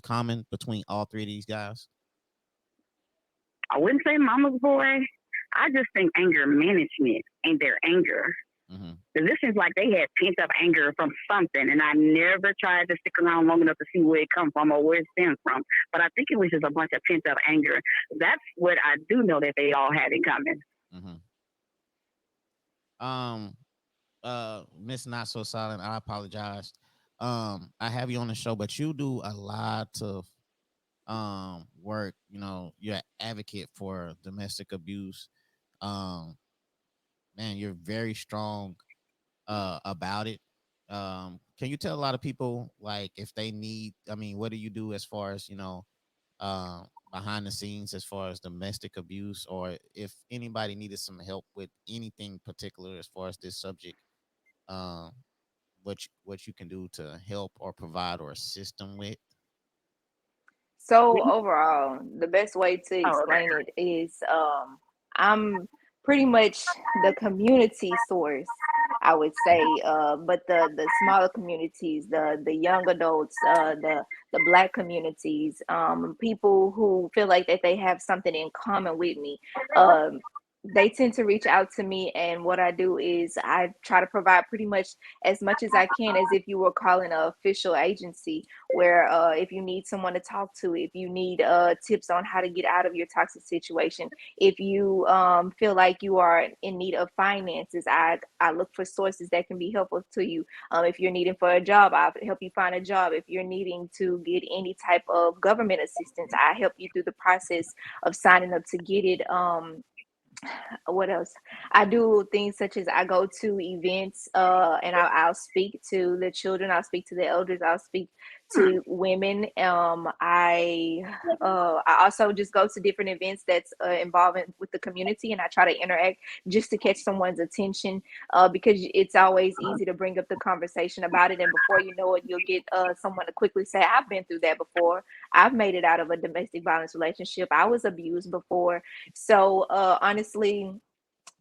common between all 3 of these guys? I wouldn't say mama's boy. I just think anger management and their anger. Mm-hmm. Because this seems like they had pent up anger from something, and I never tried to stick around long enough to see where it come from or where it stems from. But I think it was just a bunch of pent up anger. That's what I do know that they all had in common. Miss Not So Silent, I apologize. I have you on the show, but you do a lot of work. You know, you're an advocate for domestic abuse. Um, Man, you're very strong about it. Can you tell a lot of people like if they need? I mean, what do you do as far as behind the scenes as far as domestic abuse, or if anybody needed some help with anything particular as far as this subject? Um, what you can do to help or provide or assist them with? So overall, the best way to Oh, okay. explain it is I'm pretty much the community source, I would say. But the smaller communities, the young adults, the black communities, people who feel like that they have something in common with me. Um they tend to reach out to me, and what I do is I try to provide pretty much as I can, as if you were calling an official agency, where if you need someone to talk to, if you need tips on how to get out of your toxic situation, if you feel like you are in need of finances, I look for sources that can be helpful to you. If you're needing for a job, I'll help you find a job. If you're needing to get any type of government assistance, I help you through the process of signing up to get it. What else? I do things such as I go to events, and I'll speak to the children, I'll speak to the elders, I'll speak to women. I also just go to different events that's involving with the community, and I try to interact just to catch someone's attention, because it's always easy to bring up the conversation about it, and before you know it, you'll get someone to quickly say, "I've been through that before. I've made it out of a domestic violence relationship. I was abused before." So honestly,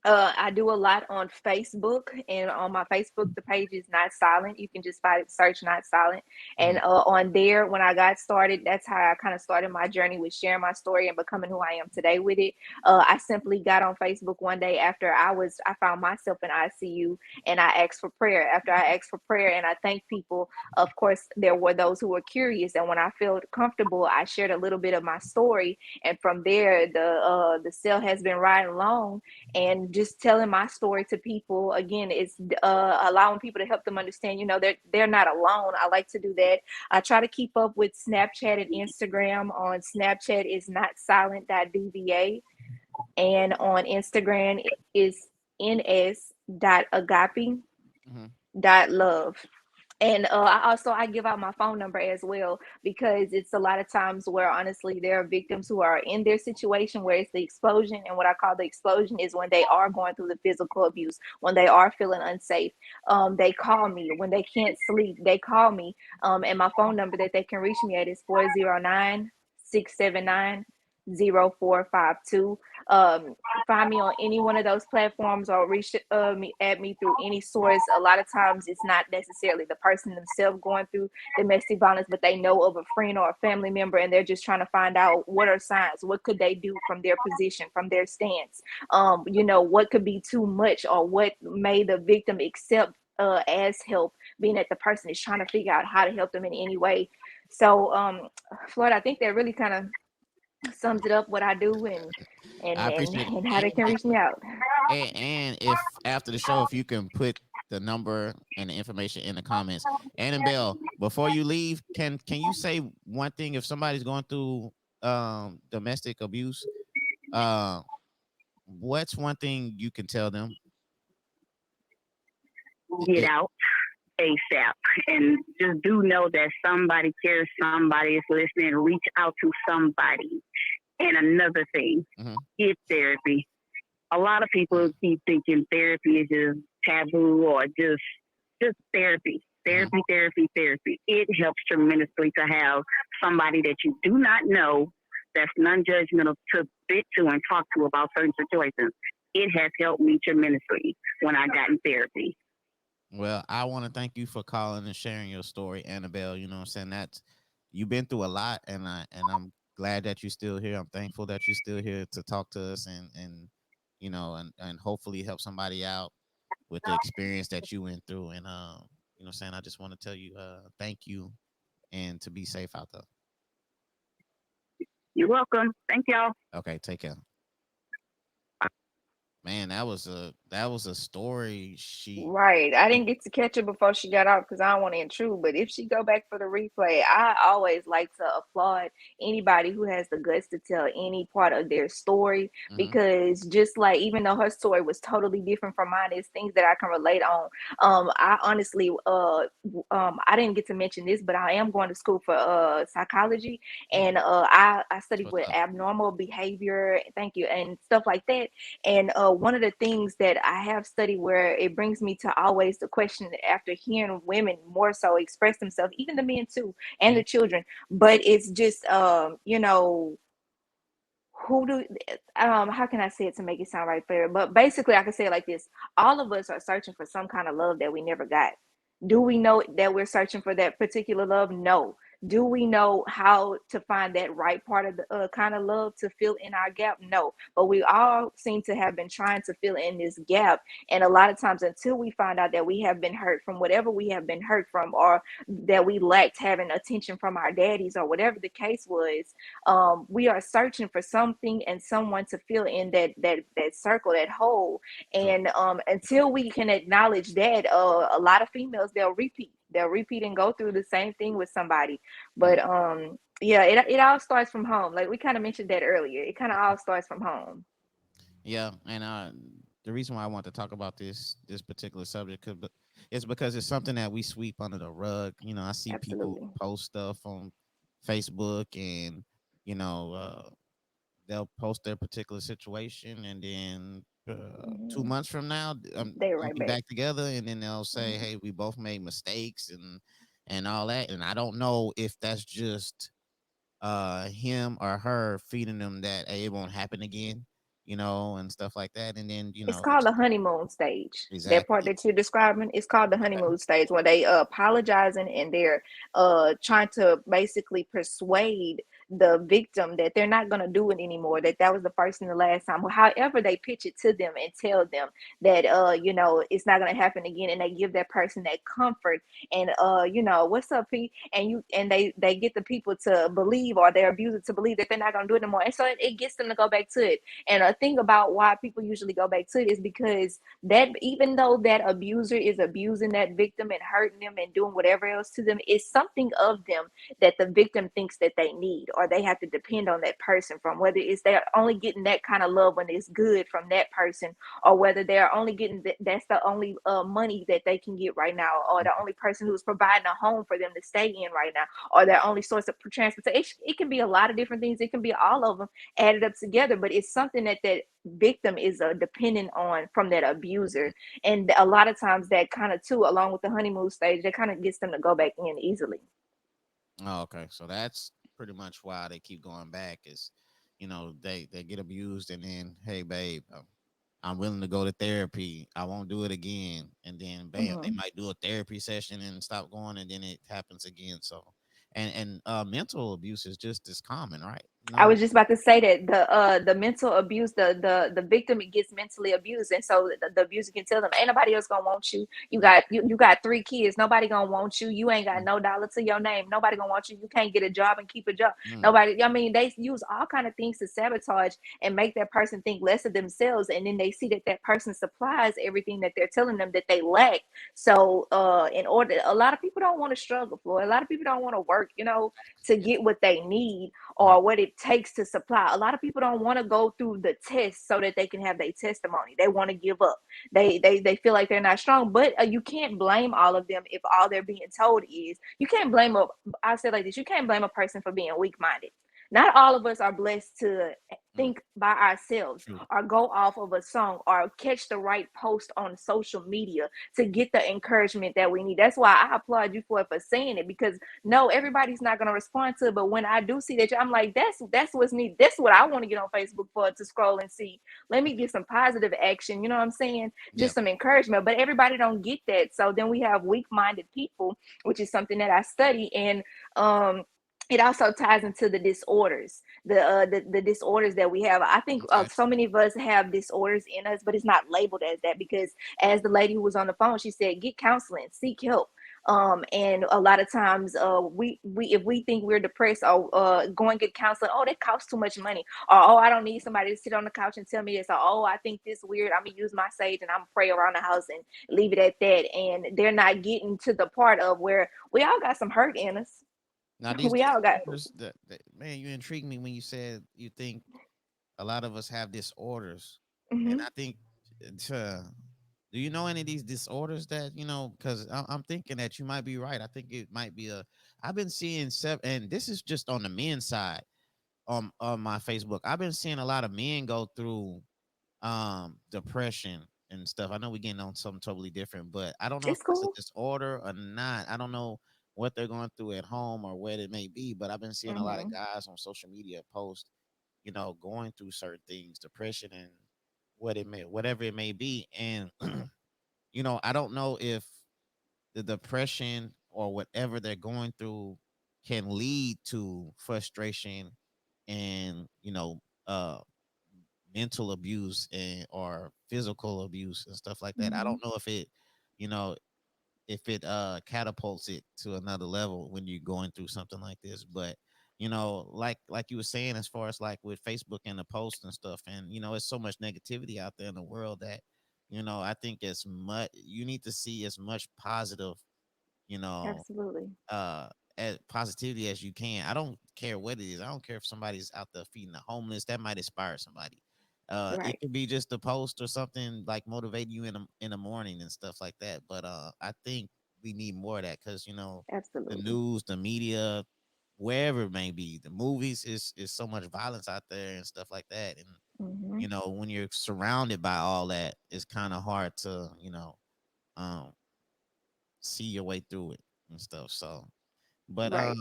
I do a lot on Facebook, and on my Facebook, the page is Not Silent. You can just find it, search Not Silent. And Mhm. on there, when I got started, that's how I kind of started my journey with sharing my story and becoming who I am today with it. I simply got on Facebook one day after I found myself in ICU, and I asked for prayer. After I asked for prayer and I thanked people, of course, there were those who were curious. And when I felt comfortable, I shared a little bit of my story. And from there, the cell has been riding along, and just telling my story to people again is allowing people to help them understand, they're not alone. I like to do that. I try to keep up with Snapchat and Instagram. On Snapchat is not silent.dva, and on Instagram is Mhm. ns.agape.love. And I give out my phone number as well, because it's a lot of times where honestly there are victims who are in their situation where it's the explosion. And what I call the explosion is when they are going through the physical abuse, when they are feeling unsafe. They call me when they can't sleep. They call me, and my phone number that they can reach me at is 409-679 0452. Find me on any one of those platforms, or reach me at me through any source. A lot of times it's not necessarily the person themselves going through domestic violence, but they know of a friend or a family member, and they're just trying to find out what are signs, what could they do from their position, from their stance, what could be too much, or what may the victim accept as help, being that the person is trying to figure out how to help them in any way. So Floyd, I think that really kind of sums it up what I do, and I appreciate it. and how they can reach me out. And if after the show, if you can put the number and the information in the comments. Annabelle, before you leave, can you say one thing if somebody's going through domestic abuse? Uh, what's one thing you can tell them? Get out ASAP, and just do know that somebody cares, somebody is listening. Reach out to somebody. And another thing, get therapy. A lot of people keep thinking therapy is just taboo, or just therapy. Therapy. It helps tremendously to have somebody that you do not know, that's non-judgmental, to fit to and talk to about certain situations. It has helped me tremendously when I got in therapy. Well, I want to thank you for calling and sharing your story, Annabelle. You know what I'm saying? That's, you've been through a lot, and I'm glad that you're still here. I'm thankful that you're still here to talk to us, and and hopefully help somebody out with the experience that you went through. And you know what I'm saying? I just want to tell you thank you, and to be safe out there. You're welcome. Thank y'all. Okay, take care. Man, that was a story. Right. I didn't get to catch her before she got off because I don't want to intrude. But if she go back for the replay, I always like to applaud anybody who has the guts to tell any part of their story, because just like, even though her story was totally different from mine, it's things that I can relate on. I honestly I didn't get to mention this, but I am going to school for psychology, and I studied What's with up? abnormal behavior, thank you, and stuff like that. And one of the things that I have studied, where it brings me to always the question, after hearing women more so express themselves, even the men too, and the children, but it's just, who do, how can I say it to make it sound right fair? But basically, I can say it like this: all of us are searching for some kind of love that we never got. Do we know that we're searching for that particular love? No. Do we know how to find that right part of the kind of love to fill in our gap? No. But we all seem to have been trying to fill in this gap. And a lot of times, until we find out that we have been hurt from whatever we have been hurt from, or that we lacked having attention from our daddies, or whatever the case was, we are searching for something and someone to fill in that circle, that hole. And until we can acknowledge that, a lot of females, they'll repeat and go through the same thing with somebody. But yeah, it all starts from home, like we kind of mentioned that earlier. It kind of all starts from home. Yeah, and the reason why I want to talk about this particular subject is because it's something that we sweep under the rug. You know, I see people Absolutely. post stuff on Facebook, and you know, they'll post their particular situation, and then 2 months from now, They they'll right be back. back together, and then they'll say, "Hey, we both made mistakes," and all that. And I don't know if that's just him or her feeding them that, hey, it won't happen again, and stuff like that. And then It's called the honeymoon stage. That part exactly. that you're describing is called the honeymoon stage, when they apologizing, and they're trying to basically persuade the victim that they're not going to do it anymore, that was the first and the last time. However, they pitch it to them and tell them that it's not going to happen again, and they give that person that comfort, and what's up, P? And they get the people to believe, or their abuser to believe, that they're not going to do it anymore, and so it gets them to go back to it. And a thing about why people usually go back to it is because that, even though that abuser is abusing that victim and hurting them and doing whatever else to them, is something of them that the victim thinks that they need, or they have to depend on that person from, whether it's they're only getting that kind of love when it's good from that person, or whether they're only getting that's the only money that they can get right now, or the only person who's providing a home for them to stay in right now, or their only source of transportation. It can be a lot of different things. It can be all of them added up together, but it's something that victim is dependent on from that abuser. And a lot of times that kind of too, along with the honeymoon stage, that kind of gets them to go back in easily. Oh, okay. So that's pretty much why they keep going back, is they get abused, and then, hey, babe, I'm willing to go to therapy. I won't do it again. And then bam, they Mhm. might do a therapy session and stop going, and then it happens again. So, and mental abuse is just as common, right? I was just about to say that the mental abuse, the victim gets mentally abused, and so the abuser can tell them, ain't nobody else gonna want you. Mm, You got 3 kids, nobody gonna want you. You ain't got mm, no dollar to your name. Nobody gonna want you. You can't get a job and keep a job. mm. Nobody. I mean, they use all kind of things to sabotage and make that person think less of themselves, and then they see that that person supplies everything that they're telling them that they lack. So, in order, a lot of people don't want to struggle, Floyd. A lot of people don't want to work, to Yeah. get what they need Mm, or what it takes to supply. A lot of people don't want to go through the test so that they can have their testimony. They want to give up. They feel like they're not strong, but you can't blame all of them if all they're being told is you can't blame a. I'll say it like this: you can't blame a person for being weak minded. Not all of us are blessed to mm. think by ourselves True. or go off of a song or catch the right post on social media to get the encouragement that we need. That's why I applaud you for saying it, because no, everybody's not going to respond to it. But when I do see that, I'm like, that's what's needed. That's what I want to get on Facebook for, to scroll and see. Let me get some positive action. You know what I'm saying? Yeah. Just some encouragement. But everybody don't get that. So then we have weak-minded people, which is something that I study. And it also ties into the disorders, the disorders that we have. I think Okay. so many of us have disorders in us, but it's not labeled as that, because as the lady who was on the phone, she said, get counseling, seek help. And a lot of times, we if we think we're depressed or going to get counseling, oh, that costs too much money, or oh, I don't need somebody to sit on the couch and tell me this, or oh, I think this weird, I'm gonna use my sage and I'm gonna pray around the house and leave it at that. And they're not getting to the part of where we all got some hurt in us. Now these We all got. disorders, man, you intrigued me when you said you think a lot of us have disorders, and Mhm. I think, uh, do you know any of these disorders that Because I'm thinking that you might be right. I think it might be a. I've been seeing seven, and this is just on the men's side on my Facebook. I've been seeing a lot of men go through depression and stuff. I know we're getting on something totally different, but I don't know if It's that's a cool. disorder or not. I don't know what they're going through at home or what it may be, but I've been seeing a lot of Mhm. guys on social media post, going through certain things, depression and whatever it may be. And I don't know if the depression or whatever they're going through can lead to frustration and mental abuse and or physical abuse and stuff like that. I Mhm. don't know you know, if it catapults it to another level when you're going through something like this. But like you were saying, as far as like with Facebook and the posts and stuff, and it's so much negativity out there in the world that I think as much you need to see as much positive, you know, Absolutely. uh as positivity as you can. I don't care what it is. I don't care if somebody's out there feeding the homeless. That might inspire somebody. It Right. could be just a post or something like motivating you in the morning and stuff like that. But I think we need more of that because the Absolutely. news, the media, wherever it may be, the movies is so much violence out there and stuff like that. And Mhm. when you're surrounded by all that, it's kind of hard to um see your way through it and stuff. So but Right.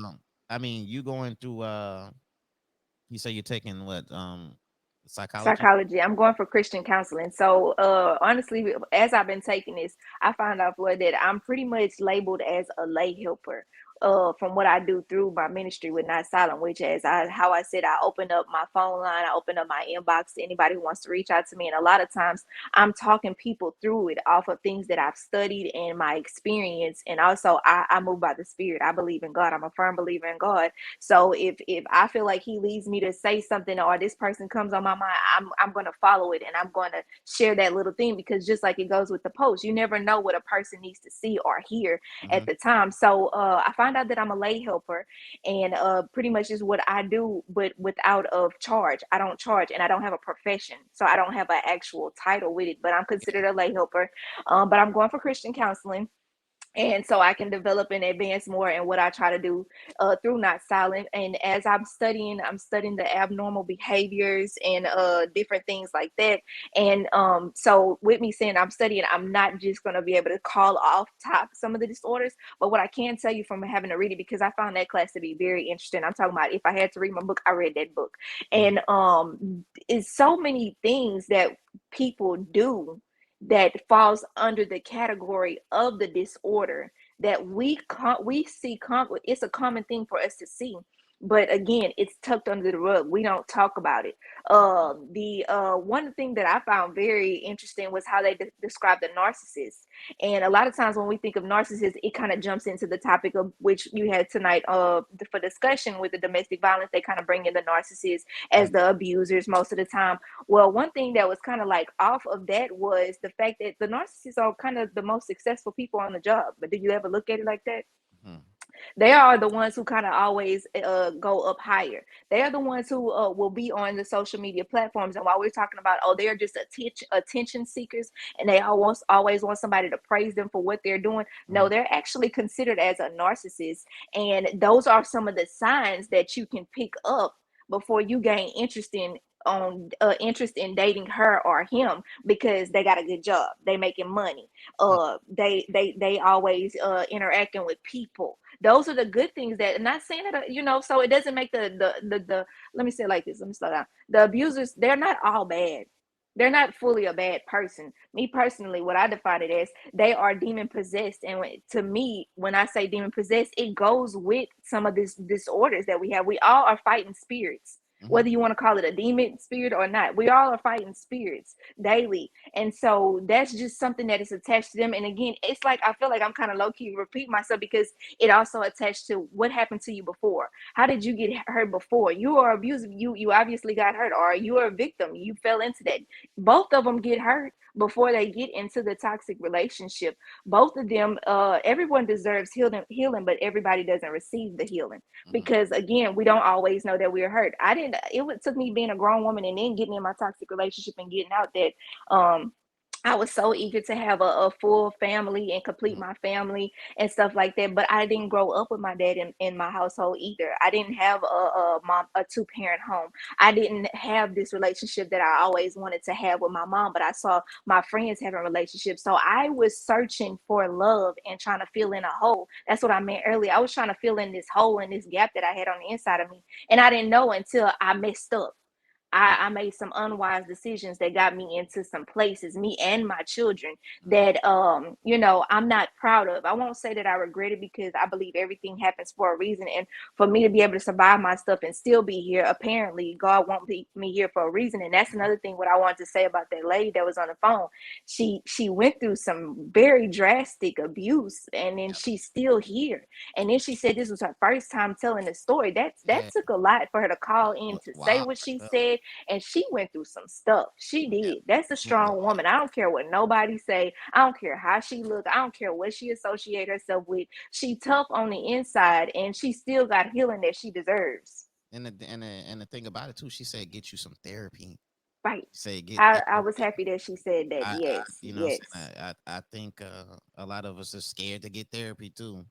I mean, you going through you say you're taking what psychology? Psychology. I'm going for Christian counseling. So, honestly, as I've been taking this, I found out for that I'm pretty much labeled as a lay helper. From what I do through my ministry with Not Silent, which as how I said, I open up my phone line, I open up my inbox to anybody who wants to reach out to me, and a lot of times I'm talking people through it off of things that I've studied and my experience, and also I move by the Spirit. I believe in God. I'm a firm believer in God. So if I feel like he leads me to say something or this person comes on my mind, I'm gonna follow it and I'm gonna share that little thing, because just like it goes with the post, you never know what a person needs to see or hear Mm-hmm. at the time. So I find out that I'm a lay helper, and pretty much is what I do, but without of charge. I don't charge, and I don't have a profession, so I don't have an actual title with it. But I'm Yeah. considered a lay helper. But I'm going for Christian counseling, and so I can develop and advance more in what I try to do through not silent. And as I'm studying the abnormal behaviors and different things like that. And so with me saying I'm studying, I'm not just going to be able to call off top some of the disorders, but what I can tell you from having to read it, because I found that class to be very interesting. I'm talking about if I had to read my book, I read that book. Mhm. And it's so many things that people do that falls under the category of the disorder that we see it's a common thing for us to see, but again it's tucked under the rug. We don't talk about it. The one thing that I found very interesting was how they described the narcissist, and a lot of times when we think of narcissists it kind of jumps into the topic of which you had tonight for discussion with the domestic violence. They kind of bring in the narcissists as the abusers most of the time. Well, one thing that was kind of like off of that was the fact that the narcissists are kind of the most successful people on the job. But did you ever look at it like that? Mhm. They are the ones who kind of always go up higher. They are the ones who will be on the social media platforms. And while we're talking about, oh, they're just attention seekers and they always want somebody to praise them for what they're doing. No, Mhm. they're actually considered as a narcissist. And those are some of the signs that you can pick up before you gain interest in dating her or him, because they got a good job, they making money, they always interacting with people. Those are the good things that, I'm not saying that, so it doesn't make the let me say it like this, let me slow down. The abusers, they're not all bad. They're not fully a bad person. Me personally, what I define it as, they are demon possessed. And to me, when I say demon possessed, it goes with some of these disorders that we have. We all are fighting spirits, Mhm. whether you want to call it a demon spirit or not. We all are fighting spirits daily. And so that's just something that is attached to them. And again, it's like I feel like I'm kind of low key repeating myself, because it also attached to what happened to you before. How did you get hurt before? You are abusive. You obviously got hurt, or you are a victim. You fell into that. Both of them get hurt before they get into the toxic relationship. Both of them, everyone deserves healing, but everybody doesn't receive the healing, Mhm. because again, we don't always know that we're hurt. I didn't. Took me being a grown woman and then getting in my toxic relationship and getting out that I was so eager to have a full family and complete Mhm. my family and stuff like that. But I didn't grow up with my dad in my household either. I didn't have a two-parent home. I didn't have this relationship that I always wanted to have with my mom, but I saw my friends having relationships. So I was searching for love and trying to fill in a hole. That's what I meant earlier. I was trying to fill in this hole and this gap that I had on the inside of me. And I didn't know until I messed up. Yeah. I made some unwise decisions that got me into some places, me and my children, Mhm. that I'm not proud of. I won't say that I regret it, because I believe everything happens for a reason. And for me to be able to survive my stuff and still be here, apparently God won't be me here for a reason. And that's another thing what I wanted to say about that lady that was on the phone. She went through some very drastic abuse, and then Yeah. she's still here. And then she said this was her first time telling the story. That Yeah. took a lot for her to call in Wa- to say Wow. what she Uh, said. And she went through some stuff. She yeah. did. That's a Yeah. strong woman. I don't care what nobody say. I don't care how she look. I don't care what she associate herself with. She tough on the inside, and she still got healing that she deserves. And the thing about it too, she said get you some therapy. Right. She said get I was therapy. happy that she said that. Yes, You know what I'm yes. saying? I think a lot of us are scared to get therapy too.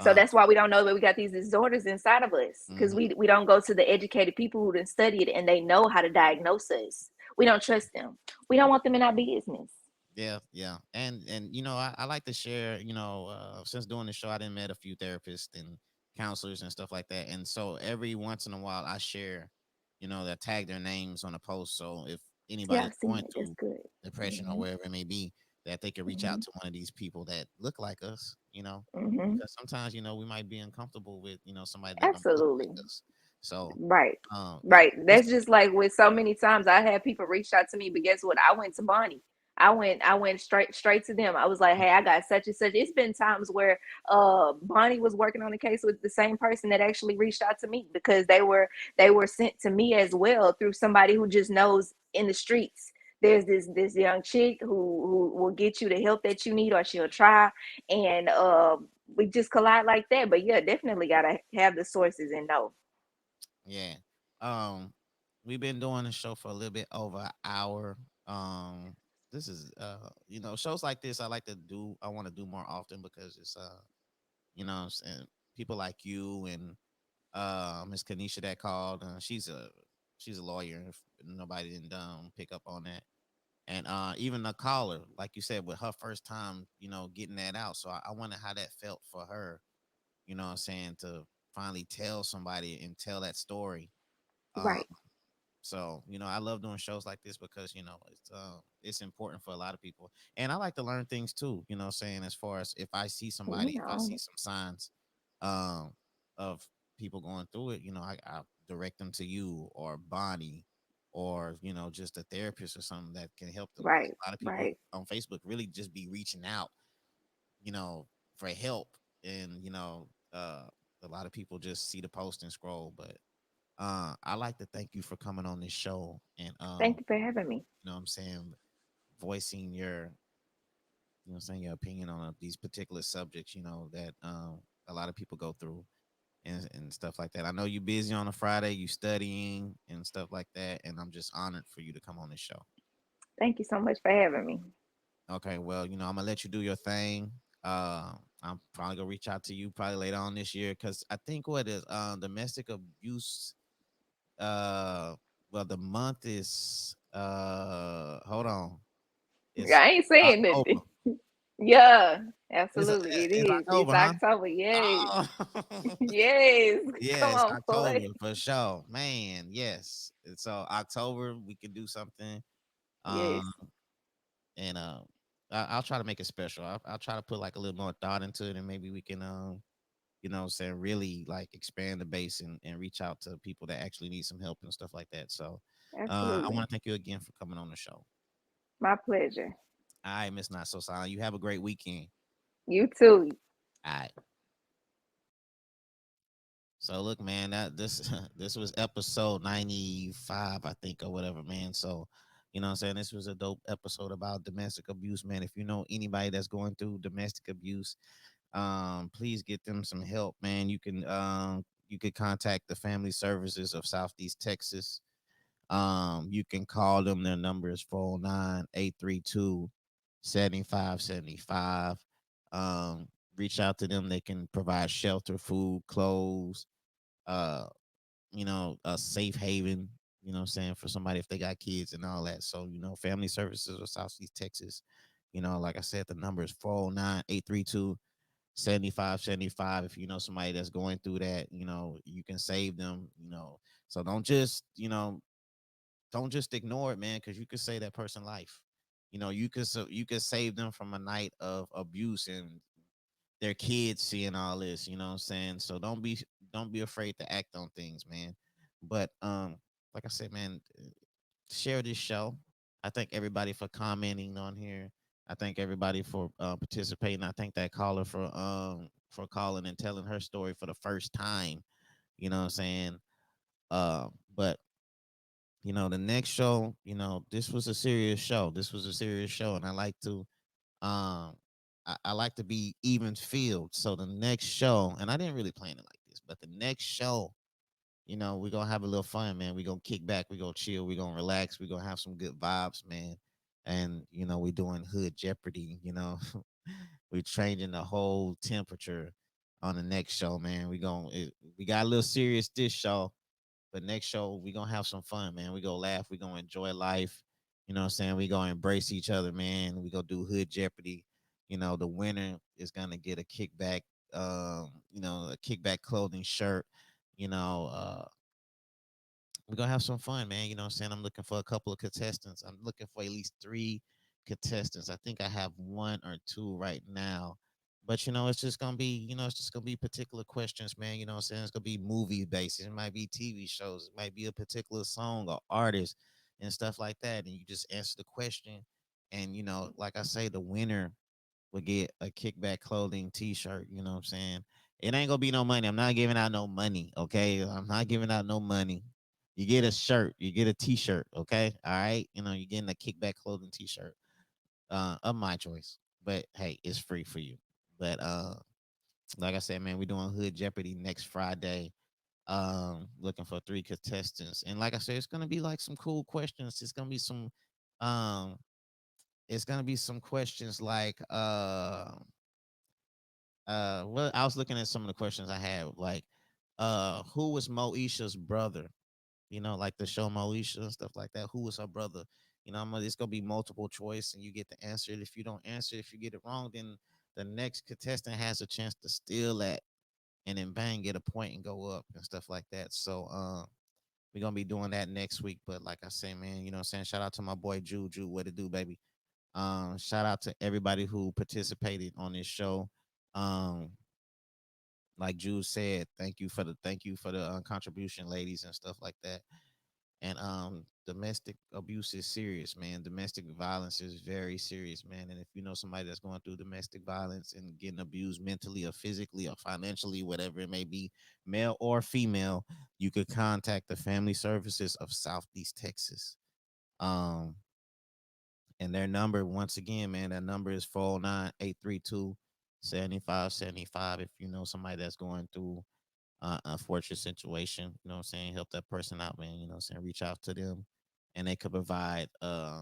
So Uh, that's why we don't know that we got these disorders inside of us, because mhm. we don't go to the educated people who done studied and they know how to diagnose us. We don't trust them. We don't want them in our business. Yeah, yeah, and I like to share. Since doing the show, I done met a few therapists and counselors and stuff like that, and so every once in a while, I share, that tag their names on a post. So if Yeah, anybody's I've seen going it. That's through good. depression or Hmm. wherever it may be, that they can reach out Hmm. to one of these people that look like us. Hmm. Because sometimes we might be uncomfortable with somebody that don't look Absolutely. like us. So, Right. it, Right. it's That's just like with so many times I had people reach out to me, but guess what? I went to Bonnie. I went straight to them. I was like, hey, I got such and such. It's been times where Bonnie was working on a case with the same person that actually reached out to me, because they were sent to me as well through somebody who just knows in the streets. There's this young chick who will get you the help that you need, or she'll try. And we just collide like that. But yeah, definitely gotta have the sources and know. Yeah. Um, we've been doing the show for a little bit over an hour. Um, this is shows like this I like to do. I want to do more often because it's what I'm saying, people like you and Miss Kanisha that called. She's a lawyer. If nobody didn't pick up on that, and even the caller, like you said, with her first time, getting that out. So I wonder how that felt for her. You know what I'm saying, to finally tell somebody and tell that story. Um, Right. so I love doing shows like this because it's important for a lot of people, and I like to learn things too. You know, what I'm saying, as far as if I see You somebody, if I see know. some signs um, of people going through it, I direct them to you or Bonnie or just a therapist or something that can help them, because Right. a lot of people Right. on Facebook really just be reaching out, you know, for help, and a lot of people just see the post and scroll, but I like to thank you for coming on this show and Thank you for having me. what I'm saying, voicing your saying your opinion on these particular subjects, that a lot of people go through and stuff like that. I know you're busy on a Friday, you studying and stuff like that, and I'm just honored for you to come on this show. Thank you so much for having me. Okay, well, I'm gonna let you do your thing. I'm probably gonna reach out to you probably later on this year because I think what is domestic abuse. Uh, well, the month is hold on, it's I ain't saying October. nothing. Yeah, It's absolutely. It it's is. It's October, huh? October. Yes. Oh, Yes. Come yes, on, October boy. for sure, man. Yes, so October we can do something. Yes. Um, and I'll try to make it special. I'll try to put like a little more thought into it, and maybe we can saying really like expand the base and reach out to people that actually need some help and stuff like that. So I Absolutely. want to thank you again for coming on the show. My pleasure. All right, Miss Not So Silent. You have a great weekend. You too. All right. So look, man, that this this was episode 95, I think, or whatever, man. So, what I'm saying, this was a dope episode about domestic abuse, man. If you know anybody that's going through domestic abuse, please get them some help, man. You could contact the Family Services of Southeast Texas. You can call them. Their number is 409-832-7575. Reach out to them. They can provide shelter, food, clothes, uh, a safe haven, what I'm saying, for somebody if they got kids and all that. So, Family Services of Southeast Texas, like I said, the number is 409-832-7575. If you know somebody that's going through that, you can save them. So don't just ignore it, man, because you could save that person life. You could save them from a night of abuse and their kids seeing all this. You know what I'm saying? So don't be afraid to act on things, man. But like I said, man, share this show. I thank everybody for commenting on here. I thank everybody for participating. I thank that caller for calling and telling her story for the first time. You know what I'm saying? But the next show, this was a serious show. This was a serious show, and um I like to be even field. So the next show, and I didn't really plan it like this, but the next show, we're gonna have a little fun, man. We're gonna kick back, we're gonna chill, we're gonna relax, we're gonna have some good vibes, man. And we're doing hood Jeopardy. We're changing the whole temperature on the next show, man. We got a little serious this show, but next show, we gonna have some fun, man. We gonna laugh. We gonna enjoy life. You know what I'm saying? We gonna embrace each other, man. We gonna do Hood Jeopardy. The winner is gonna get a kickback clothing shirt. You know, we're gonna have some fun, man. You know what I'm saying? I'm looking for a couple of contestants. I'm looking for at least three contestants. I think I have one or two right now. But it's just gonna be particular questions, man. You know what I'm saying? It's gonna be movie based. It might be TV shows, it might be a particular song or artist and stuff like that. And you just answer the question. And like I say, the winner will get a kickback clothing t-shirt. You know what I'm saying? It ain't gonna be no money. I'm not giving out no money. Okay. I'm not giving out no money. You get a shirt, you get a t-shirt. Okay. All right. You're getting a kickback clothing t-shirt, of my choice. But hey, it's free for you. But like I said, man, we're doing Hood Jeopardy next Friday. Looking for three contestants. And like I said, it's gonna be like some cool questions. It's gonna be some um it's gonna be some questions like well, I was looking at some of the questions I had, like who was Moesha's brother? You know, like the show Moesha and stuff like that. Who was her brother? You know, it's gonna be multiple choice, and you get to answer it. If you don't answer, if you get it wrong, then the next contestant has a chance to steal that, and then bang, get a point and go up and stuff like that. So, we're gonna be doing that next week. But like I say, man, you know what I'm saying? Shout out to my boy Juju, what it do, baby. Shout out to everybody who participated on this show. Um, like Jude said, thank you for the contribution, ladies, and stuff like that. And domestic abuse is serious, man. Domestic violence is very serious, man. And if you know somebody that's going through domestic violence and getting abused mentally or physically or financially, whatever it may be, male or female, you could contact the Family Services of Southeast Texas. Um, and their number, once again, man, that number is 409-832-7575. If you know somebody that's going through unfortunate situation, you know what I'm saying, help that person out, man. You know what I'm saying, reach out to them, and they could provide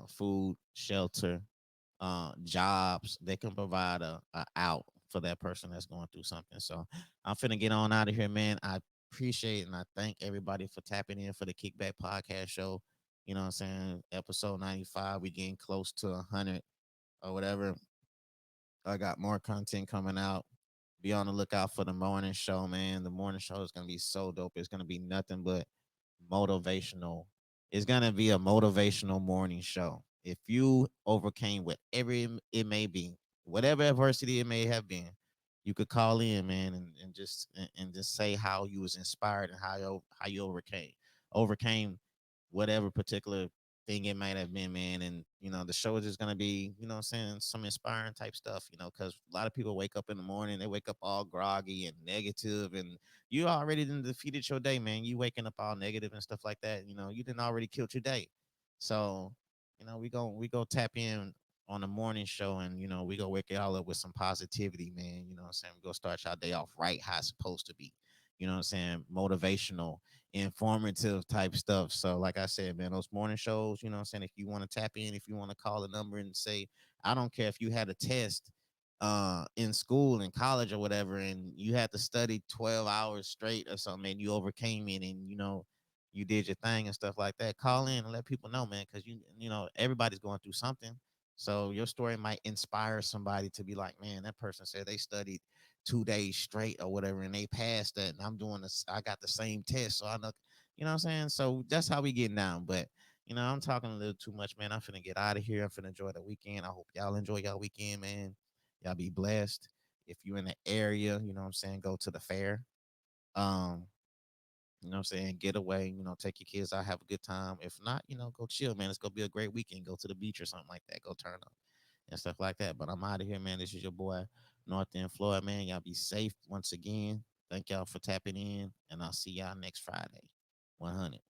food, shelter, jobs. They can provide a out for that person that's going through something. So I'm finna get on out of here, man. I appreciate and I thank everybody for tapping in for the Kickback Podcast Show. You know what I'm saying? Episode 95. We getting close to 100 or whatever. I got more content coming out. Be on the lookout for the morning show, man. The morning show is gonna be so dope. It's gonna be nothing but motivational. It's gonna be a motivational morning show. If you overcame whatever it may be, whatever adversity it may have been, you could call in, man, and just say how you was inspired and how you overcame whatever particular thing it might have been, man. And you know, the show is just gonna be, you know what I'm saying, some inspiring type stuff, you know, because a lot of people wake up in the morning, they wake up all groggy and negative, and you already done defeated your day, man. You waking up all negative and stuff like that, you know, you didn't already killed your day. So, you know, we go tap in on the morning show, and you know, we go wake y'all up with some positivity, man. You know what I'm saying? We go start y'all day off right how it's supposed to be. You know what I'm saying? Motivational, informative type stuff. So, like I said, man, those morning shows, you know what I'm saying? If you want to tap in, if you want to call a number and say, I don't care if you had a test in school in college or whatever, and you had to study 12 hours straight or something, and you overcame it, and you know, you did your thing and stuff like that. Call in and let people know, man, because you know, everybody's going through something. So your story might inspire somebody to be like, man, that person said they studied 2 days straight or whatever, and they passed that, and I'm doing this. I got the same test, so I know, you know what I'm saying. So that's how we getting down. But you know, I'm talking a little too much, man. I'm finna get out of here. I'm finna enjoy the weekend. I hope y'all enjoy y'all weekend, man. Y'all be blessed. If you're in the area, you know what I'm saying, go to the fair. Um, you know what I'm saying, get away, you know, take your kids out, have a good time. If not, you know, go chill, man. It's gonna be a great weekend. Go to the beach or something like that. Go turn up and stuff like that. But I'm out of here, man. This is your boy, North End Floyd, man. Y'all be safe once again. Thank y'all for tapping in, and I'll see y'all next Friday. 100.